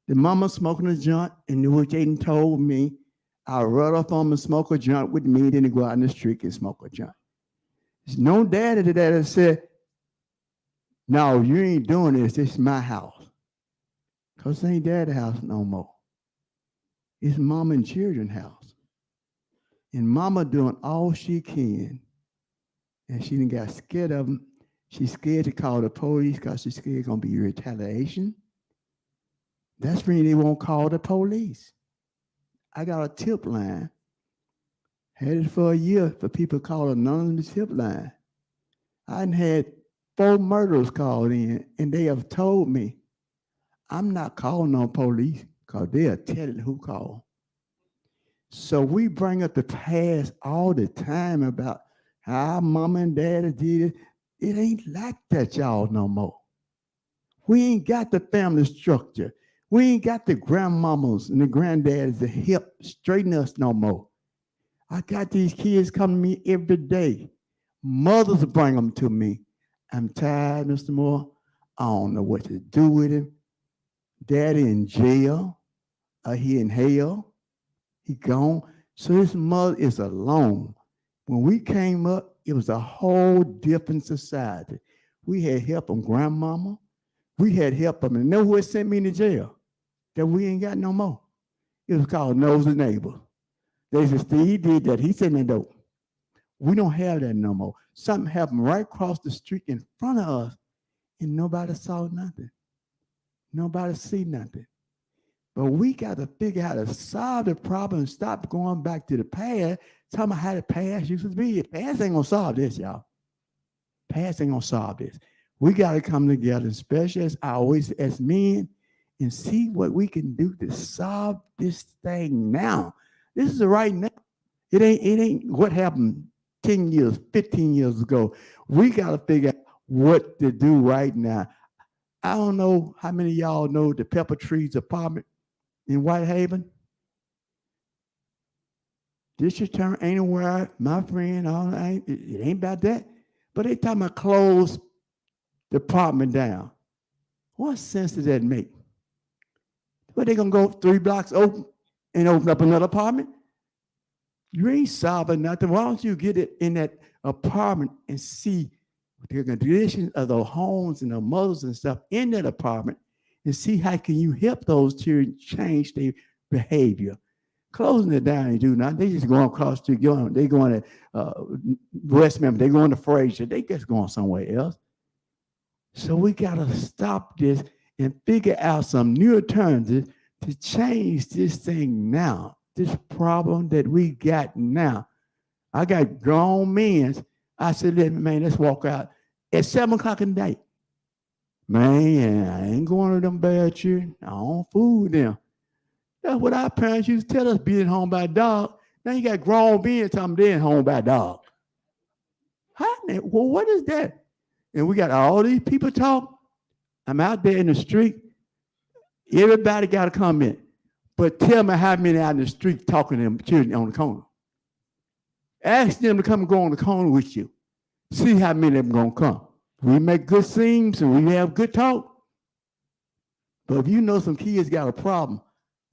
The mama smoking a joint, and which they told me, I'd rather for them to smoke a joint with me than to go out in the street and smoke a joint. There's no daddy to that said, no, you ain't doing this. This is my house. Because it ain't daddy's house no more. It's mama and children's house. And mama doing all she can. And she done got scared of them. She's scared to call the police because she's scared gonna be retaliation. That's when they won't call the police. I got a tip line. Had it for a year for people call anonymous tip line. I had 4 murders called in, and they have told me, I'm not calling no police because they'll tell it who called. So we bring up the past all the time about how mama and daddy did it. It ain't like that, y'all, no more. We ain't got the family structure. We ain't got the grandmamas and the granddaddies to help straighten us no more. I got these kids coming to me every day. Mothers bring them to me. I'm tired, Mr. Moore. I don't know what to do with him. Daddy in jail. He in hell. He gone. So his mother is alone. When we came up, it was a whole different society. We had help from grandmama. We had help from, and know who sent me to jail? That we ain't got no more. It was called Nosy Neighbor. They said, Steve did that. He said, no, dope. We don't have that no more. Something happened right across the street in front of us, and nobody saw nothing. Nobody see nothing. But we got to figure out how to solve the problem and stop going back to the past, talking about how the past used to be. Past ain't gonna solve this, y'all. Past ain't gonna solve this. We got to come together, especially as always, as men, and see what we can do to solve this thing now. This is the right now. It ain't what happened 10 years, 15 years ago. We got to figure out what to do right now. I don't know how many of y'all know the Pepper Trees apartment in Whitehaven. District Attorney ain't aware, my friend, it ain't about that. But they talking about close the apartment down. What sense does that make? But they gonna go 3 blocks open and open up another apartment? You ain't solving nothing. Why don't you get it in that apartment and see the conditions of the homes and the mothers and stuff in that apartment and see how can you help those children change their behavior. Closing it down and do nothing. They just going across the street. They going to West Memphis. They going to Frazier. They just going somewhere else. So we got to stop this and figure out some new alternatives to change this thing now. This problem that we got now. I got grown men. I said, man, let's walk out at 7 o'clock in the night. Man, I ain't going to them bad children. I don't fool with them. That's what our parents used to tell us, being home by dog. Now you got grown men telling them they're home by dog. Well, what is that? And we got all these people talk. I'm out there in the street. Everybody got to come in. But tell me how many out in the street talking to them children on the corner. Ask them to come and go on the corner with you. See how many of them going to come. We make good scenes and we have good talk. But if you know some kids got a problem,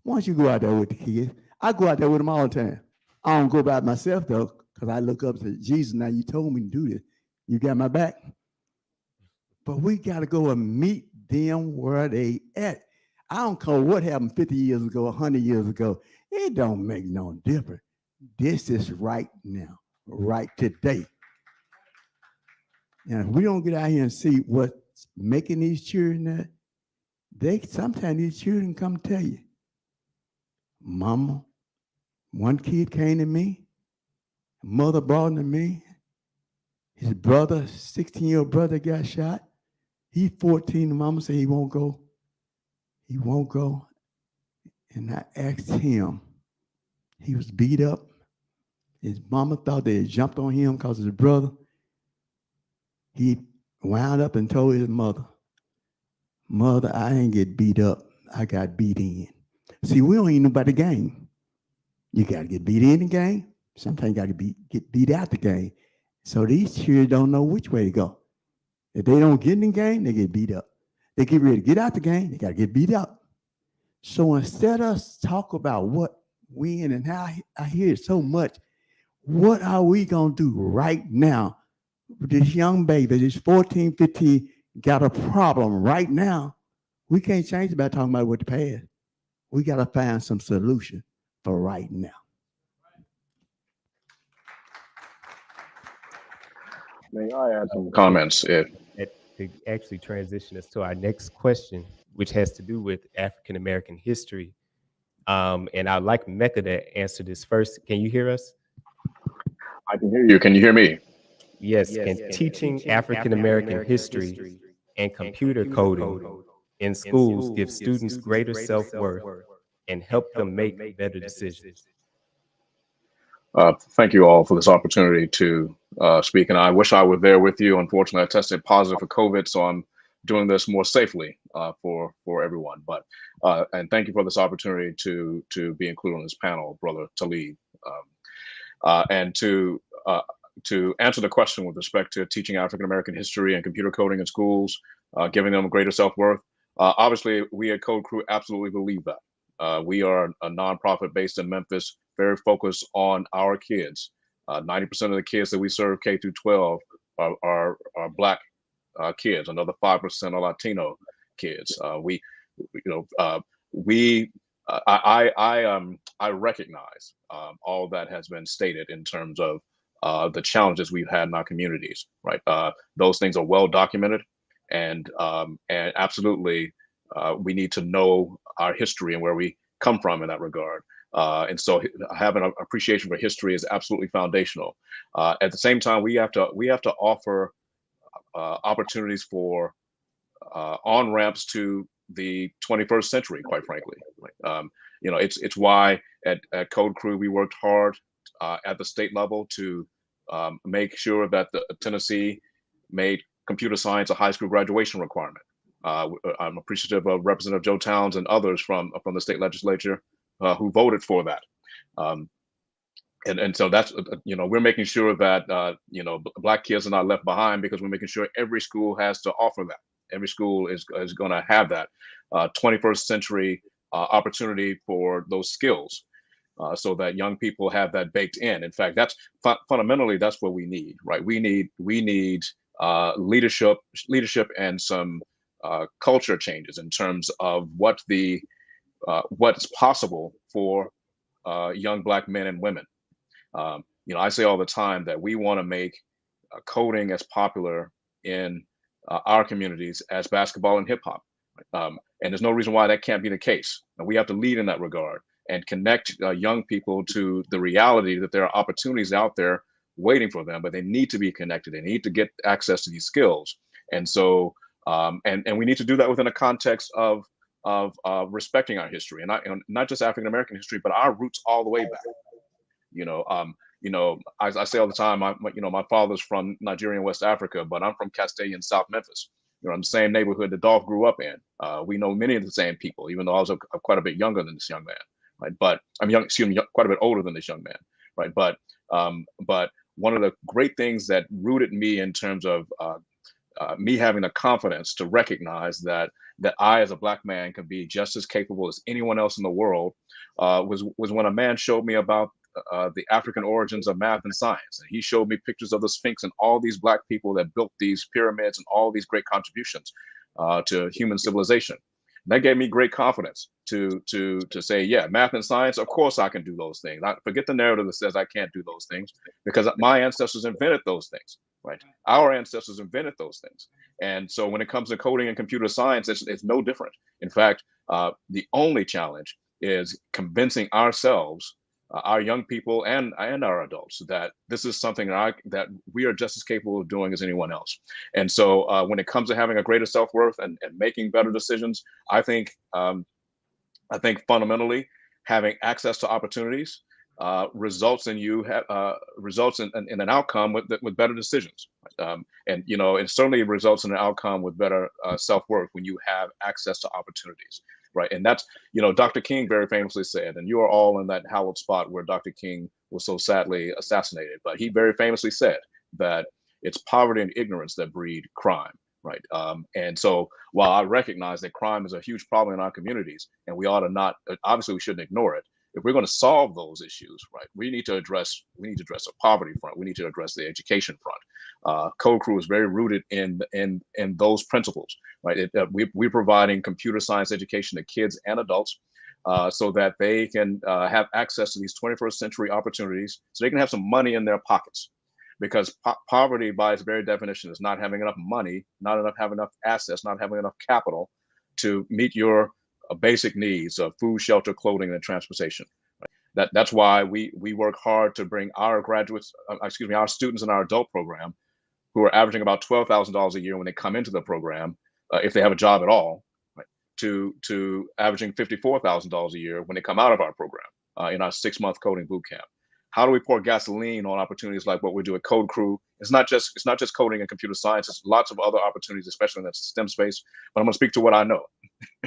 why don't you go out there with the kids? I go out there with them all the time. I don't go by myself though, because I look up to Jesus. Now you told me to do this. You got my back. But we got to go and meet them where they at. I don't care what happened 50 years ago, 100 years ago. It don't make no difference. This is right now, right today. And if we don't get out here and see what's making these children that, sometimes these children come tell you, Mama, one kid came to me, mother brought him to me. His brother, 16-year-old brother got shot. He's 14, the mama said he won't go. He won't go. And I asked him, he was beat up. His mama thought they had jumped on him because of his brother. He wound up and told his mother, Mother, I didn't get beat up. I got beat in. See, we don't even know about the game. You got to get beat in the game. Sometimes you got to get beat out the game. So these kids don't know which way to go. If they don't get in the game, they get beat up. They get ready to get out the game, they got to get beat up. So instead of talk about what when and how, I hear it so much, what are we going to do right now? This young baby, this 14, 15, got a problem right now. We can't change about talking about what the past. We got to find some solution for right now. May I add some comments? To actually transition us to our next question, which has to do with African American history. And I'd like Mecca to answer this first. Can you hear us? I can hear you. Can you hear me? Yes. Can teaching African American history and computer coding in schools give students greater self-worth and help them make better decisions? Thank you all for this opportunity to speak. And I wish I were there with you. Unfortunately, I tested positive for COVID, so I'm doing this more safely for everyone. But and thank you for this opportunity to be included on this panel, Brother Talib. And to answer the question with respect to teaching African American history and computer coding in schools, giving them greater self-worth. Obviously, we at Code Crew absolutely believe that. We are a nonprofit based in Memphis, very focused on our kids. 90% of the kids that we serve K through 12 are Black kids. Another 5% are Latino kids. I recognize all that has been stated in terms of the challenges we've had in our communities. Right, those things are well documented, and absolutely we need to know our history and where we come from in that regard. And so having an appreciation for history is absolutely foundational. At the same time, we have to offer opportunities for on ramps to the 21st century, quite frankly. It's why at Code Crew we worked hard at the state level to make sure that Tennessee made computer science a high school graduation requirement. I'm appreciative of Representative Joe Towns and others from the state legislature who voted for that. And so that's, we're making sure that, Black kids are not left behind, because we're making sure every school has to offer that. Every school is going to have that 21st century opportunity for those skills, so that young people have that baked in. In fact, that's fundamentally, that's what we need, right? We need leadership and some culture changes in terms of what's possible for young Black men and women. I say all the time that we want to make coding as popular in our communities as basketball and hip hop. And there's no reason why that can't be the case. And we have to lead in that regard and connect young people to the reality that there are opportunities out there waiting for them, but they need to be connected. They need to get access to these skills. And so, and we need to do that within a context of respecting our history, and not just African American history, but our roots all the way back. I say all the time, my father's from Nigeria and West Africa, but I'm from Castilian South Memphis. I'm the same neighborhood that Dolph grew up in. We know many of the same people, even though I was quite a bit younger than this young man, right? But I'm quite a bit older than this young man, right? But one of the great things that rooted me in terms of me having the confidence to recognize that I, as a Black man, can be just as capable as anyone else in the world, was when a man showed me about the African origins of math and science. And he showed me pictures of the Sphinx and all these Black people that built these pyramids and all these great contributions to human civilization. And that gave me great confidence to say, yeah, math and science, of course I can do those things. I forget the narrative that says I can't do those things, because my ancestors invented those things, right? Our ancestors invented those things. And so when it comes to coding and computer science, it's no different. In fact, the only challenge is convincing ourselves, our young people and our adults, that this is something that we are just as capable of doing as anyone else. And so when it comes to having a greater self-worth and making better decisions, I think fundamentally having access to opportunities results in an outcome with better decisions. And it certainly results in an outcome with better self-worth when you have access to opportunities. right? And that's, Dr. King very famously said, and you are all in that hallowed spot where Dr. King was so sadly assassinated, but he very famously said that it's poverty and ignorance that breed crime, right? And so while I recognize that crime is a huge problem in our communities, and we ought to not, obviously we shouldn't ignore it. If we're going to solve those issues, right, we need to address the poverty front. We need to address the education front. Code Crew is very rooted in those principles, right? We're providing computer science education to kids and adults so that they can have access to these 21st century opportunities, so they can have some money in their pockets. Because poverty, by its very definition, is not having enough money, not having enough assets, not having enough capital to meet your basic needs of food, shelter, clothing, and transportation. That's why we work hard to bring our graduates, our students in our adult program, who are averaging about $12,000 a year when they come into the program, if they have a job at all, right, to averaging $54,000 a year when they come out of our program in our 6-month coding boot camp. How do we pour gasoline on opportunities like what we do at Code Crew? It's not just coding and computer science. It's lots of other opportunities, especially in that STEM space. But I'm going to speak to what I know,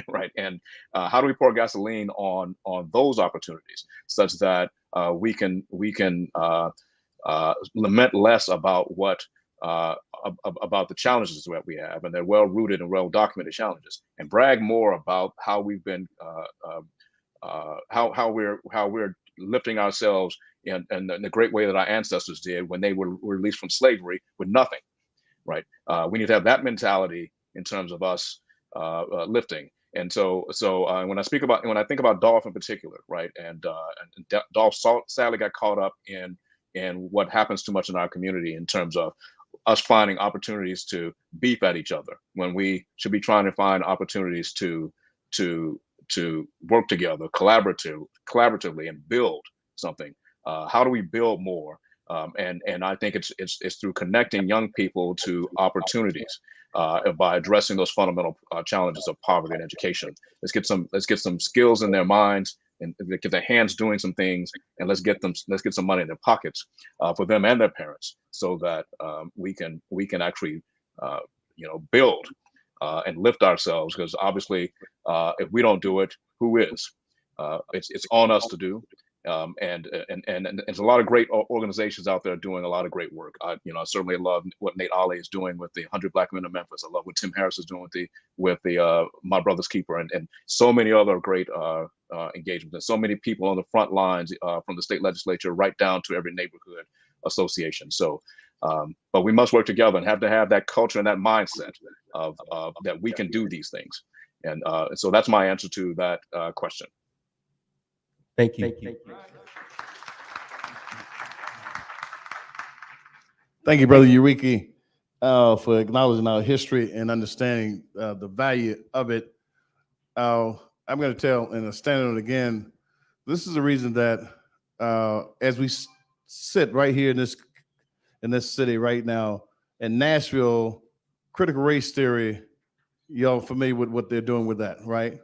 right? And how do we pour gasoline on those opportunities such that we can lament less about about the challenges that we have, and they're well rooted and well documented challenges, and brag more about how we've been how we're lifting ourselves in the great way that our ancestors did when they were released from slavery with nothing, right? We need to have that mentality in terms of us lifting. And so when I think about Dolph in particular, right, and Dolph sadly got caught up in what happens too much in our community in terms of us finding opportunities to beef at each other when we should be trying to find opportunities to work together collaboratively and build something. How do we build more? And I think it's through connecting young people to opportunities by addressing those fundamental challenges of poverty and education. Let's get some skills in their minds and get their hands doing some things, and let's get some money in their pockets for them and their parents, so that we can actually build and lift ourselves. Because obviously, if we don't do it, who is? It's on us to do. And there's a lot of great organizations out there doing a lot of great work. I certainly love what Nate Ollie is doing with the 100 Black Men in Memphis. I love what Tim Harris is doing with the My Brother's Keeper, and so many other great engagements, and so many people on the front lines from the state legislature right down to every neighborhood association. So, but we must work together and have to have that culture and that mindset of that we can do these things. And so that's my answer to that question. Thank you. Thank you, Brother Uriki, for acknowledging our history and understanding the value of it. I'm going to tell and stand on it again. This is the reason that as we sit right here in this city right now in Nashville, critical race theory, y'all familiar with what they're doing with that, right?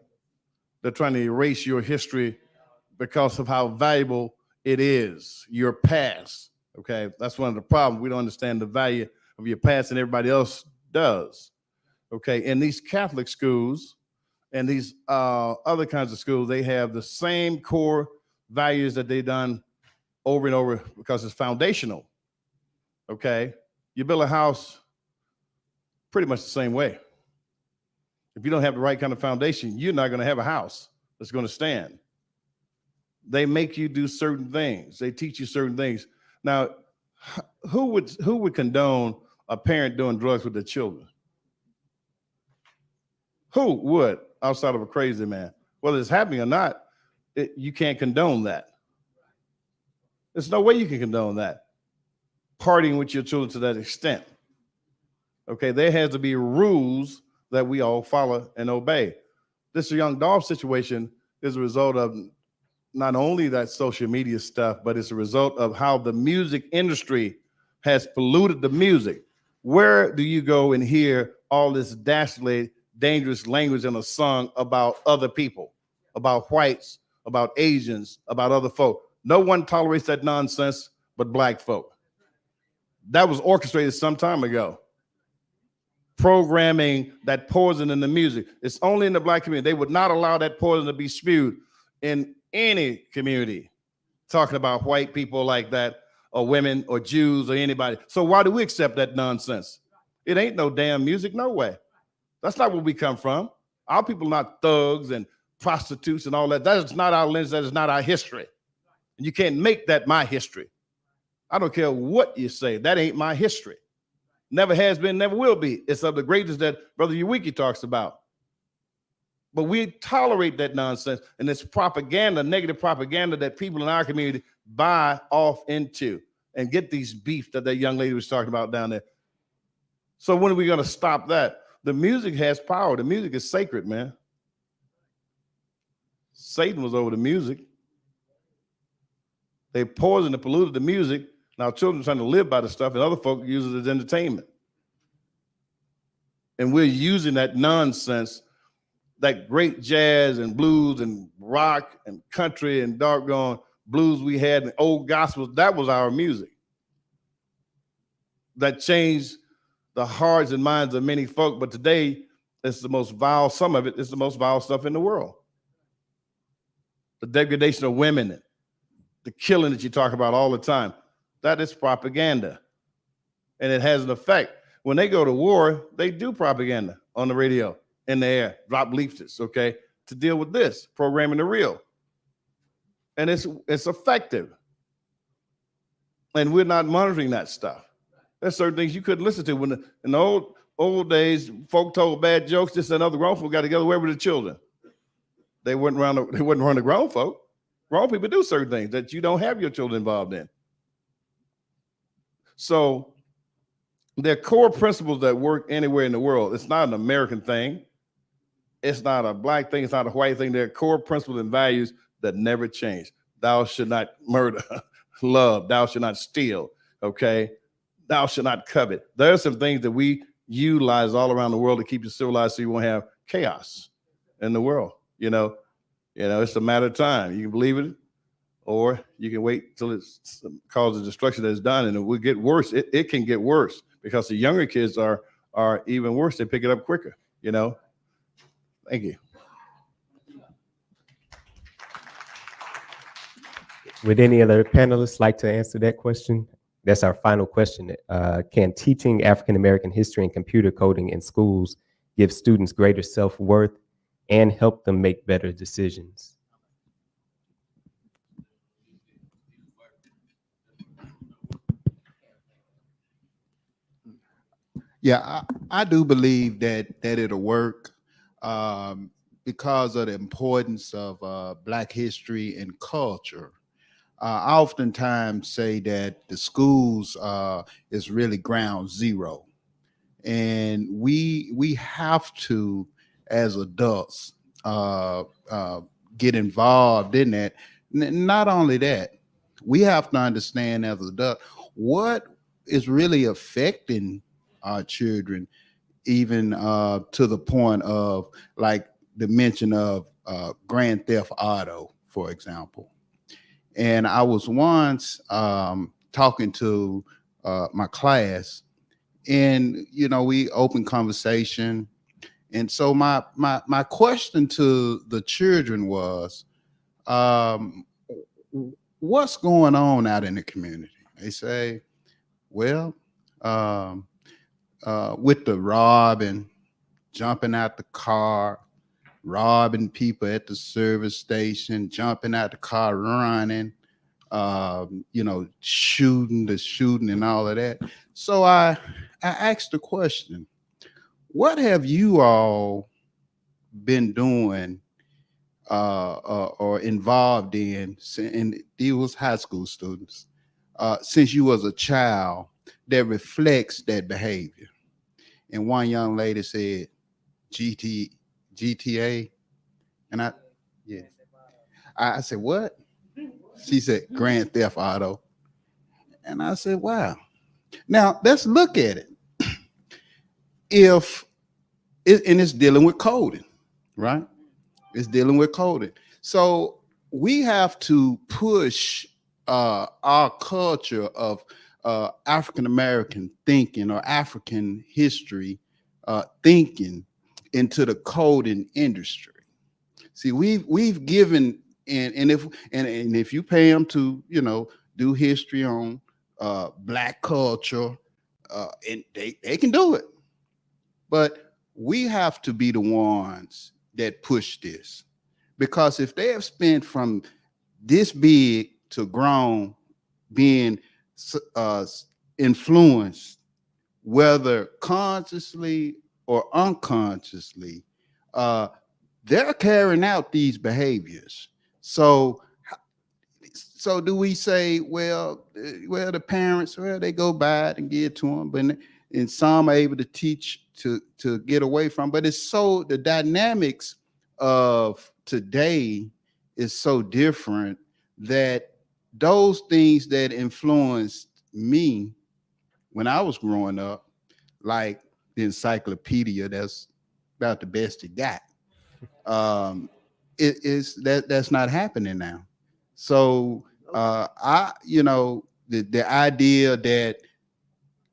They're trying to erase your history because of how valuable it is, your past. Okay, that's one of the problems. We don't understand the value of your past, and everybody else does. Okay, in these Catholic schools and these other kinds of schools, they have the same core values that they've done over and over because it's foundational. Okay, you build a house pretty much the same way. If you don't have the right kind of foundation, you're not going to have a house that's going to stand. They make you do certain things. They teach you certain things. Now, who would condone a parent doing drugs with their children? Who would, outside of a crazy man? Whether it's happening or not, you can't condone that. There's no way you can condone that. Partying with your children to that extent. Okay, there has to be rules that we all follow and obey. This young Dolph situation is a result of not only that social media stuff, but it's a result of how the music industry has polluted the music. Where do you go and hear all this dastardly, dangerous language in a song about other people, about whites, about Asians, about other folk? No one tolerates that nonsense but Black folk. That was orchestrated some time ago. programming that poison in the music. It's only in the Black community. They would not allow that poison to be spewed in any community, talking about white people like that, or women, or Jews, or anybody. So why do we accept that nonsense? It ain't no damn music, no way. That's not where we come from. Our people are not thugs and prostitutes and all that. That is not our lens. That is not our history. And you can't make that my history. I don't care what you say. That ain't my history. Never has been, never will be. It's of the greatest that Brother Uwiki talks about. But we tolerate that nonsense, and it's propaganda, negative propaganda that people in our community buy off into and get these beef that young lady was talking about down there. So when are we going to stop that? The music has power. The music is sacred, man. Satan was over the music. They poisoned and polluted the music. Now children are trying to live by the stuff, and other folk use it as entertainment. And we're using that nonsense, that great jazz and blues and rock and country and doggone blues we had and old gospels. That was our music. That changed the hearts and minds of many folk. But today, it's the most vile, some of it is the most vile stuff in the world. The degradation of women, the killing that you talk about all the time. That is propaganda. And it has an effect. When they go to war, they do propaganda on the radio, in the air, drop leaflets, okay, to deal with this, programming the real. And it's effective. And we're not monitoring that stuff. There's certain things you couldn't listen to. When in the old days, folk told bad jokes, this and other grown folk got together, where were the children? They wouldn't run the grown folk. Grown people do certain things that you don't have your children involved in. So there are core principles that work anywhere in the world. It's not an American thing. It's not a Black thing. It's not a white thing. There are core principles and values that never change. Thou should not murder, love. Thou should not steal, okay? Thou should not covet. There are some things that we utilize all around the world to keep you civilized so you won't have chaos in the world. You know, it's a matter of time. You can believe it, or you can wait till it's causes destruction that is done, and it will get worse. It can get worse because the younger kids are even worse. They pick it up quicker, you know. Thank you. Would any other panelists like to answer that question? That's our final question. Can teaching African-American history and computer coding in schools give students greater self-worth and help them make better decisions? Yeah, I do believe that it'll work because of the importance of Black history and culture. I oftentimes say that the schools is really ground zero, and we have to, as adults, get involved in that. Not only that, we have to understand as adults what is really affecting our children, even to the point of like the mention of Grand Theft Auto, for example. And I was once talking to my class, and we opened conversation. And so my question to the children was, what's going on out in the community? They say, well, with the robbing, jumping out the car, robbing people at the service station, jumping out the car, running, shooting and all of that. So I asked the question, what have you all been doing or involved in, and these was high school students, since you was a child that reflects that behavior? And one young lady said, GTA. And I said, what? She said, Grand Theft Auto. And I said, wow. Now let's look at it. And it's dealing with coding, right? It's dealing with coding. So we have to push our culture of African-American thinking or African history thinking into the coding industry. See, we've given, and if you pay them to, you know, do history on Black culture, and they can do it. But we have to be the ones that push this, because if they have spent from this big to grown, being influenced, whether consciously or unconsciously, they're carrying out these behaviors. So do we say, well, the parents, well, they go by it and give it to them, but and some are able to teach to get away from, but it's so, the dynamics of today is so different that those things that influenced me when I was growing up, like the encyclopedia, that's about the best it got. That's not happening now. So the idea that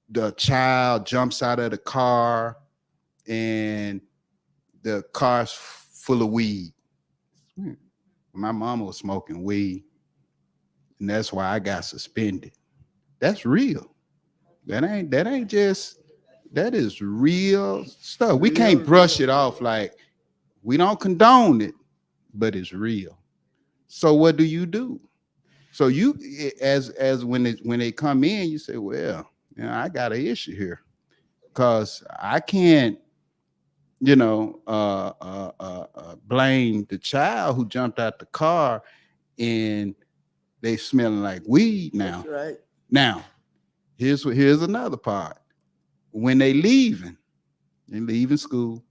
the child jumps out of the car and the car's full of weed. My mama was smoking weed, and that's why I got suspended. That's real. That ain't just, that is real stuff. We can't brush it off like we don't condone it, but it's real. So what do? So you, as when they come in, you say, well, you know, I got an issue here, because I can't, blame the child who jumped out the car and they smelling like weed now. That's right. Now, here's another part. When they leaving school,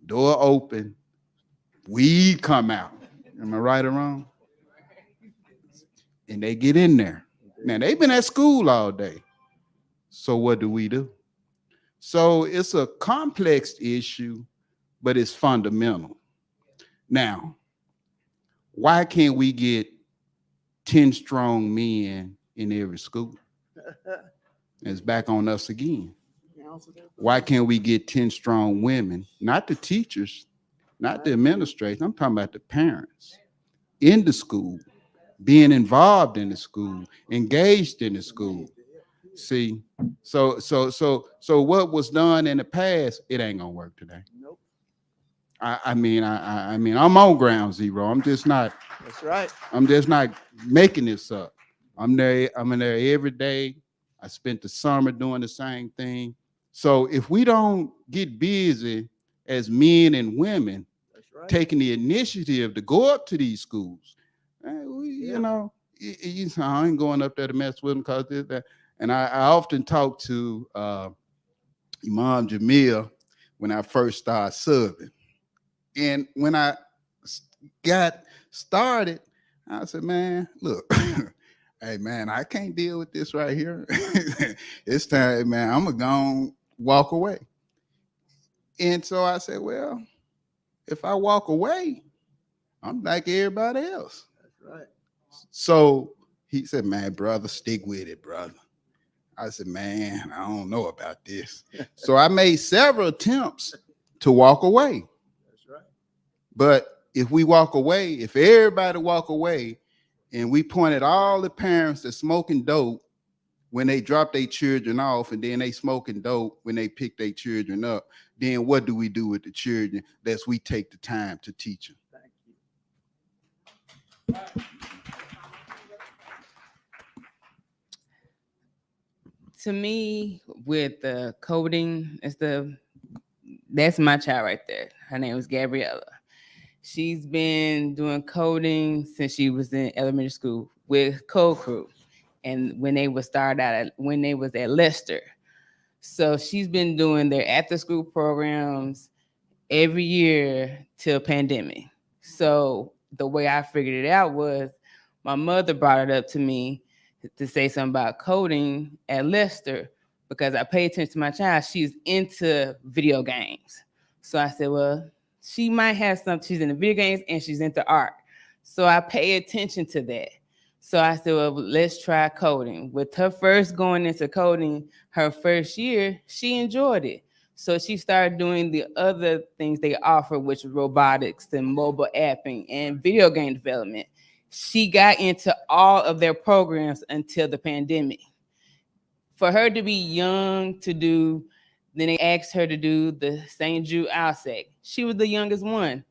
door open, weed come out. Am I right or wrong? And they get in there. Now, they've been at school all day. So what do? So it's a complex issue, but it's fundamental. Now, why can't we get 10 strong men in every school? It's back on us again. Why can't we get 10 strong women, not the teachers, not the administrators, I'm talking about the parents, in the school, being involved in the school, engaged in the school? See, so what was done in the past, it ain't gonna work today. Nope. I mean, I'm on ground zero. I'm just not. That's right. I'm just not making this up. I'm there every day. I spent the summer doing the same thing. So if we don't get busy as men and women, that's right, taking the initiative to go up to these schools, you know, I ain't going up there to mess with them because that. And I often talk to Imam Jamil when I first started serving. And when I got started, I said, man, look, hey, man, I can't deal with this right here. It's time, man, I'm going to go and walk away. And so I said, well, if I walk away, I'm like everybody else. That's right. So he said, man, brother, stick with it, brother. I said, man, I don't know about this. So I made several attempts to walk away. That's right. But if we walk away, if everybody walk away and we pointed all the parents that smoking dope when they drop their children off, and then they smoking dope when they pick their children up, then what do we do with the children that we take the time to teach them? Thank you. To me, with the coding and stuff, that's my child right there. Her name is Gabriella. She's been doing coding since she was in elementary school with Code Crew, and when they was when they was at Leicester. So she's been doing their after-school programs every year till pandemic. So the way I figured it out was my mother brought it up to me to say something about coding at Leicester, because I pay attention to my child. She's into video games. So I said, well, she might have something. She's into video games and she's into art. So I pay attention to that. So I said, well, let's try coding. With her first going into coding her first year, she enjoyed it. So she started doing the other things they offer, which was robotics and mobile apping and video game development. She got into all of their programs until the pandemic. For her to be young to do, then they asked her to do the St. Jude OWSEC. She was the youngest one,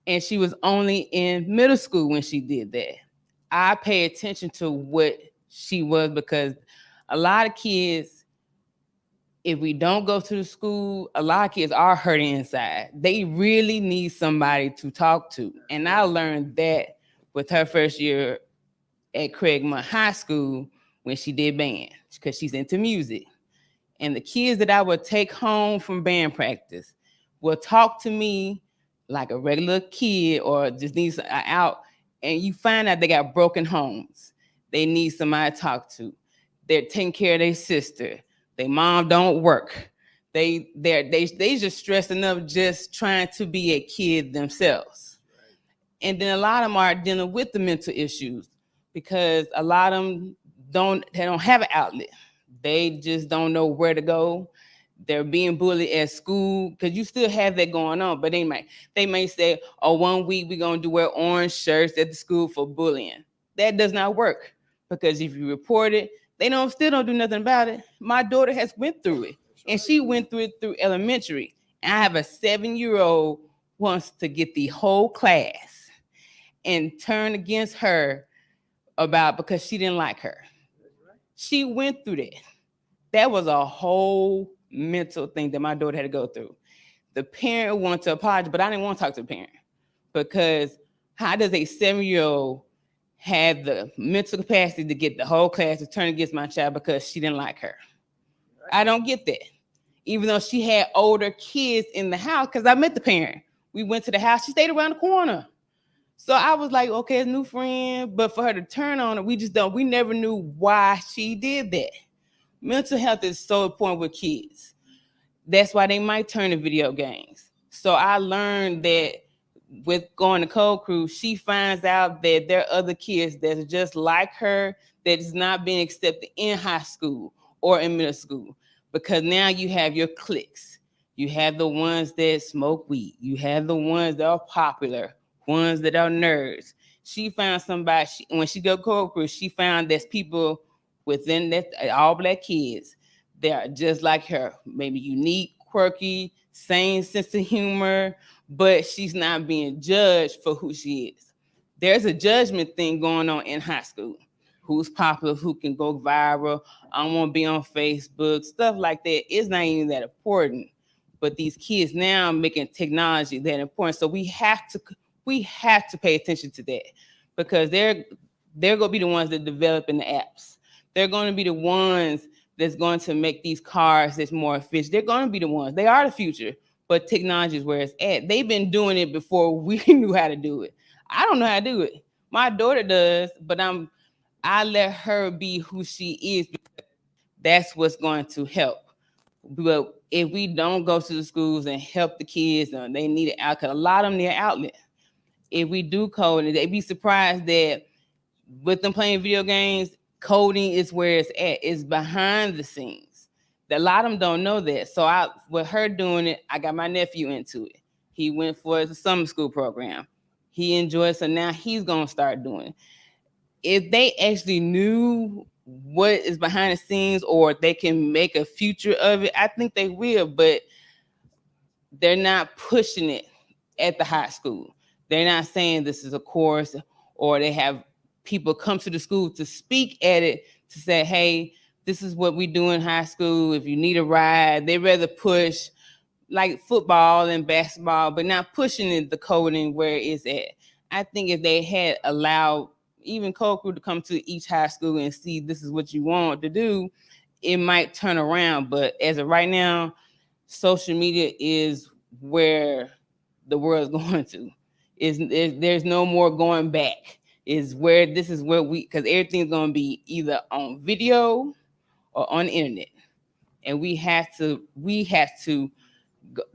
and she was only in middle school when she did that. I pay attention to what she was because a lot of kids, if we don't go to the school, a lot of kids are hurting inside. They really need somebody to talk to. And I learned that with her first year at Craigmont High School when she did band, because she's into music. And the kids that I would take home from band practice will talk to me like a regular kid or just needs out. And you find out they got broken homes. They need somebody to talk to. They're taking care of their sister. Their mom don't work. They just stressed enough just trying to be a kid themselves. And then a lot of them are dealing with the mental issues because a lot of them don't have an outlet. They just don't know where to go. They're being bullied at school because you still have that going on. But they may say, oh, 1 week we're going to wear orange shirts at the school for bullying. That does not work because if you report it, they still don't do nothing about it. My daughter has went through it, and she went through it through elementary. And I have a 7-year-old wants to get the whole class and turn against her because she didn't like her. She went through that. That was a whole mental thing that my daughter had to go through. The parent wanted to apologize, but I didn't want to talk to the parent because how does a 7-year-old have the mental capacity to get the whole class to turn against my child because she didn't like her? I don't get that. Even though she had older kids in the house, because I met the parent. We went to the house. She stayed around the corner. So I was like, okay, a new friend. But for her to turn on her, we never knew why she did that. Mental health is so important with kids. That's why they might turn to video games. So I learned that with going to Code Crew, she finds out that there are other kids that's just like her that is not being accepted in high school or in middle school. Because now you have your cliques. You have the ones that smoke weed. You have the ones that are popular, ones that are nerds. She found somebody, when she go Code Crew, she found there's people within that, all Black kids, they are just like her, maybe unique, quirky, same sense of humor, but she's not being judged for who she is. There's a judgment thing going on in high school. Who's popular, who can go viral, I don't want to be on Facebook, stuff like that. It's not even that important. But these kids now are making technology that important. So we have to pay attention to that because they're going to be the ones that develop in the apps. They're going to be the ones that's going to make these cars that's more efficient. They're going to be the ones. They are the future, but technology is where it's at. They've been doing it before we knew how to do it. I don't know how to do it. My daughter does, but I let her be who she is. That's what's going to help. But if we don't go to the schools and help the kids, they need an outlet. A lot of them need an outlet. If we do coding, they'd be surprised that with them playing video games, coding is where it's at. It's behind the scenes. A lot of them don't know that. So with her doing it, I got my nephew into it. He went for the summer school program. He enjoyed it, so now he's going to start doing it. If they actually knew what is behind the scenes or they can make a future of it, I think they will, but they're not pushing it at the high school. They're not saying this is a course, or they have people come to the school to speak at it to say, hey, this is what we do in high school. If you need a ride, they rather push like football and basketball, but not pushing the coding where it's at. I think if they had allowed even Code Crew to come to each high school and see this is what you want to do, it might turn around. But as of right now, social media is where the world's going to. There's no more going back. This is where because everything's going to be either on video or on the internet. And we have to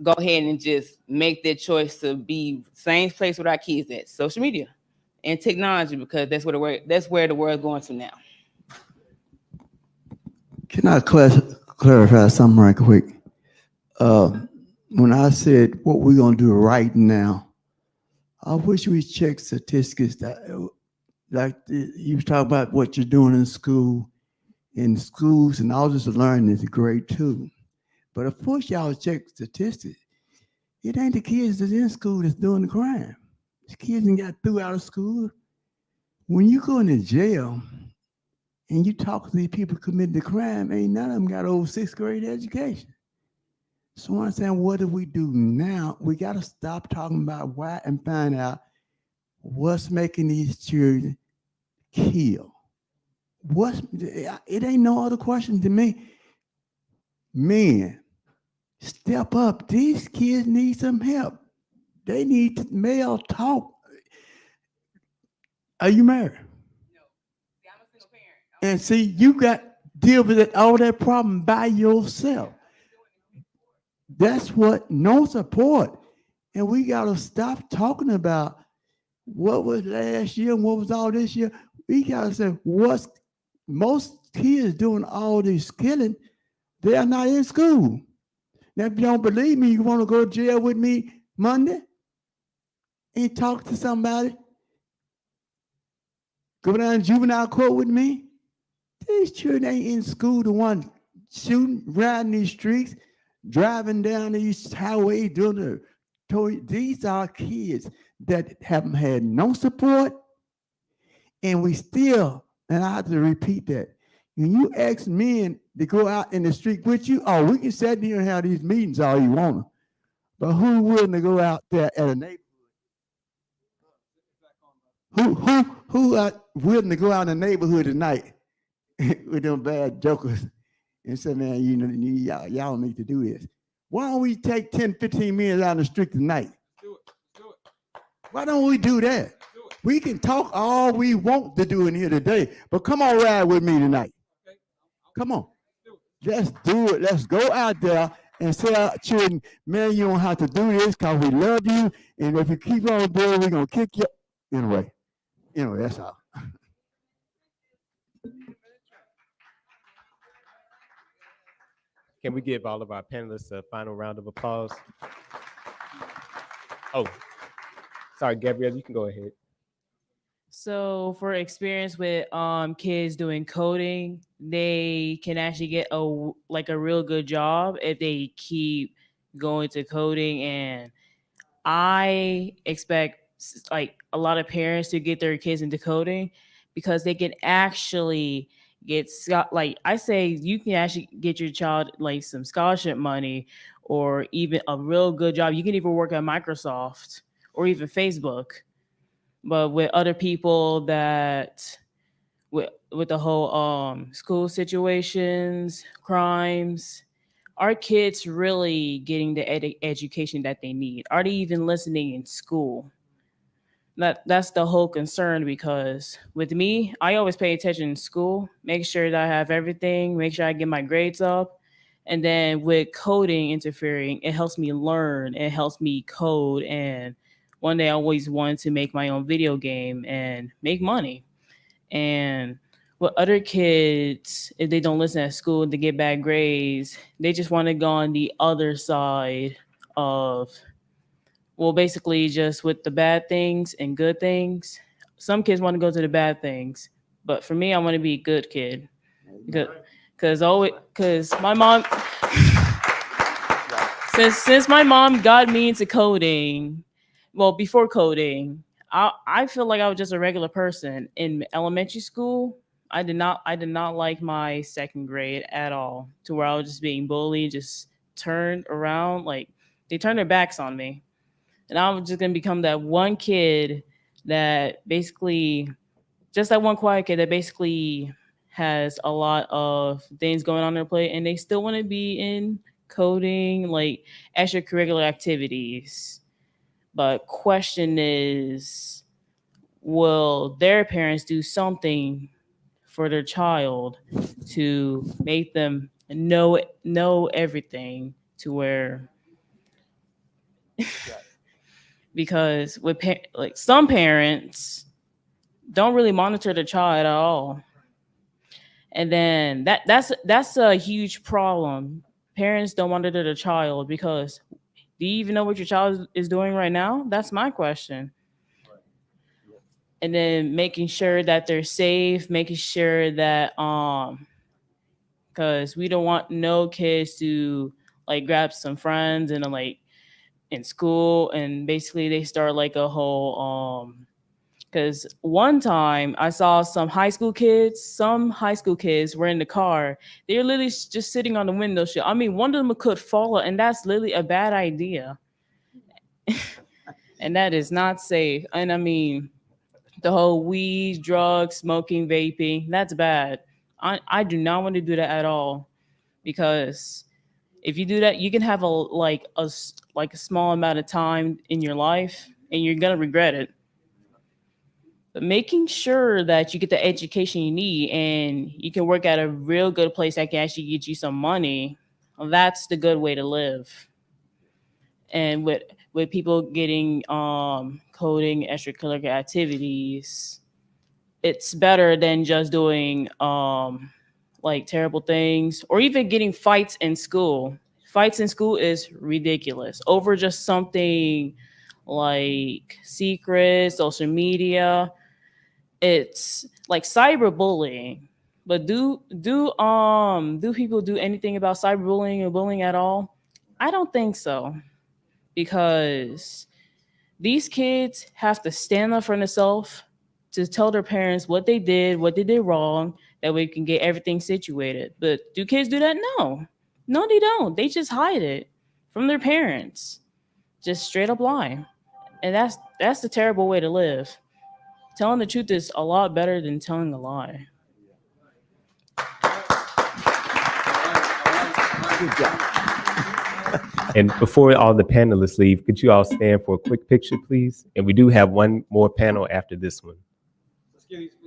go ahead and just make that choice to be same place with our kids at, social media and technology, because that's where the world's going to now. Can I clarify something right quick? when I said what we're gonna do right now, I wish we check statistics that, like you was talking about what you're doing in school, in schools, and all this learning is great too. But of course, y'all check statistics. It ain't the kids that's in school that's doing the crime. The kids ain't got through out of school. When you go into jail and you talk to these people committing the crime, ain't none of them got over 6th grade education. So I'm saying, what do we do now? We got to stop talking about why and find out what's making these children kill. It ain't no other question to me. Men, step up. These kids need some help. They need male talk. Are you married? No. See, I'm a single parent. And see, you got to deal with all that problem by yourself. That's what, no support. And we got to stop talking about what was last year and what was all this year. We got to say, what's most kids doing all this killing, they are not in school. Now, if you don't believe me, you want to go to jail with me Monday and talk to somebody? Go down to juvenile court with me? These children ain't in school, the one shooting, riding these streets, driving down these highways, doing the toy. These are kids that haven't had no support, and we still, and I have to repeat that, when you ask men to go out in the street with you, oh, we can sit here and have these meetings all you want, but who willing to go out there at a neighborhood? Who are willing to go out in the neighborhood tonight with them bad jokers and say, man, you know, y'all need to do this? Why don't we take 10, 15 minutes out in the street tonight? Do it. Why don't we do that? We can talk all we want to do in here today, but come on, ride with me tonight. Come on. Let's do it. Let's go out there and say to our children, man, you don't have to do this because we love you. And if you keep on doing it, we're going to kick you. Anyway, that's all. Can we give all of our panelists a final round of applause? Oh, sorry, Gabrielle, you can go ahead. So for experience with kids doing coding, they can actually get a real good job if they keep going to coding. And I expect like a lot of parents to get their kids into coding because they can actually get, like I say, you can actually get your child like some scholarship money or even a real good job. You can even work at Microsoft or even Facebook. But with other people that with the whole school situations, crimes, are kids really getting the education that they need? Are they even listening in school? That's the whole concern, because with me, I always pay attention in school, make sure that I have everything, make sure I get my grades up. And then with coding interfering, it helps me learn, it helps me code. And one day I always wanted to make my own video game and make money. And with other kids, if they don't listen at school, they get bad grades, they just want to go on the other side of, well, basically just with the bad things and good things. Some kids want to go to the bad things, but for me, I want to be a good kid. Because my mom, since my mom got me into coding, well, before coding, I feel like I was just a regular person. In elementary school, I did not like my 2nd grade at all, to where I was just being bullied, just turned around, like they turned their backs on me. And I was just going to become that one kid that basically, just that one quiet kid that basically has a lot of things going on their plate, and they still want to be in coding, like extracurricular activities. But question is, will their parents do something for their child to make them know everything, to where because with like some parents don't really monitor the child at all. And then that's a huge problem, parents don't monitor the child, because do you even know what your child is doing right now? That's my question. And then making sure that they're safe, making sure that because we don't want no kids to like grab some friends and like in school, and basically they start like a whole because one time I saw some high school kids were in the car. They were literally just sitting on the window sill. I mean, one of them could fall, and that's literally a bad idea. And that is not safe. And I mean, the whole weed, drugs, smoking, vaping, that's bad. I do not want to do that at all, because if you do that, you can have a small amount of time in your life and you're going to regret it. But making sure that you get the education you need and you can work at a real good place that can actually get you some money, well, that's the good way to live. And with people getting coding, extracurricular activities, it's better than just doing like terrible things, or even getting fights in school. Fights in school is ridiculous over just something like secret, social media. It's like cyberbullying. But do people do anything about cyberbullying and bullying at all? I don't think so, because these kids have to stand up for themselves to tell their parents what they did wrong, that we can get everything situated. But do kids do that? No, they don't. They just hide it from their parents. Just straight up lie. And that's the terrible way to live. Telling the truth is a lot better than telling a lie. Good job. And before all the panelists leave, could you all stand for a quick picture, please? And we do have one more panel after this one. Let's give these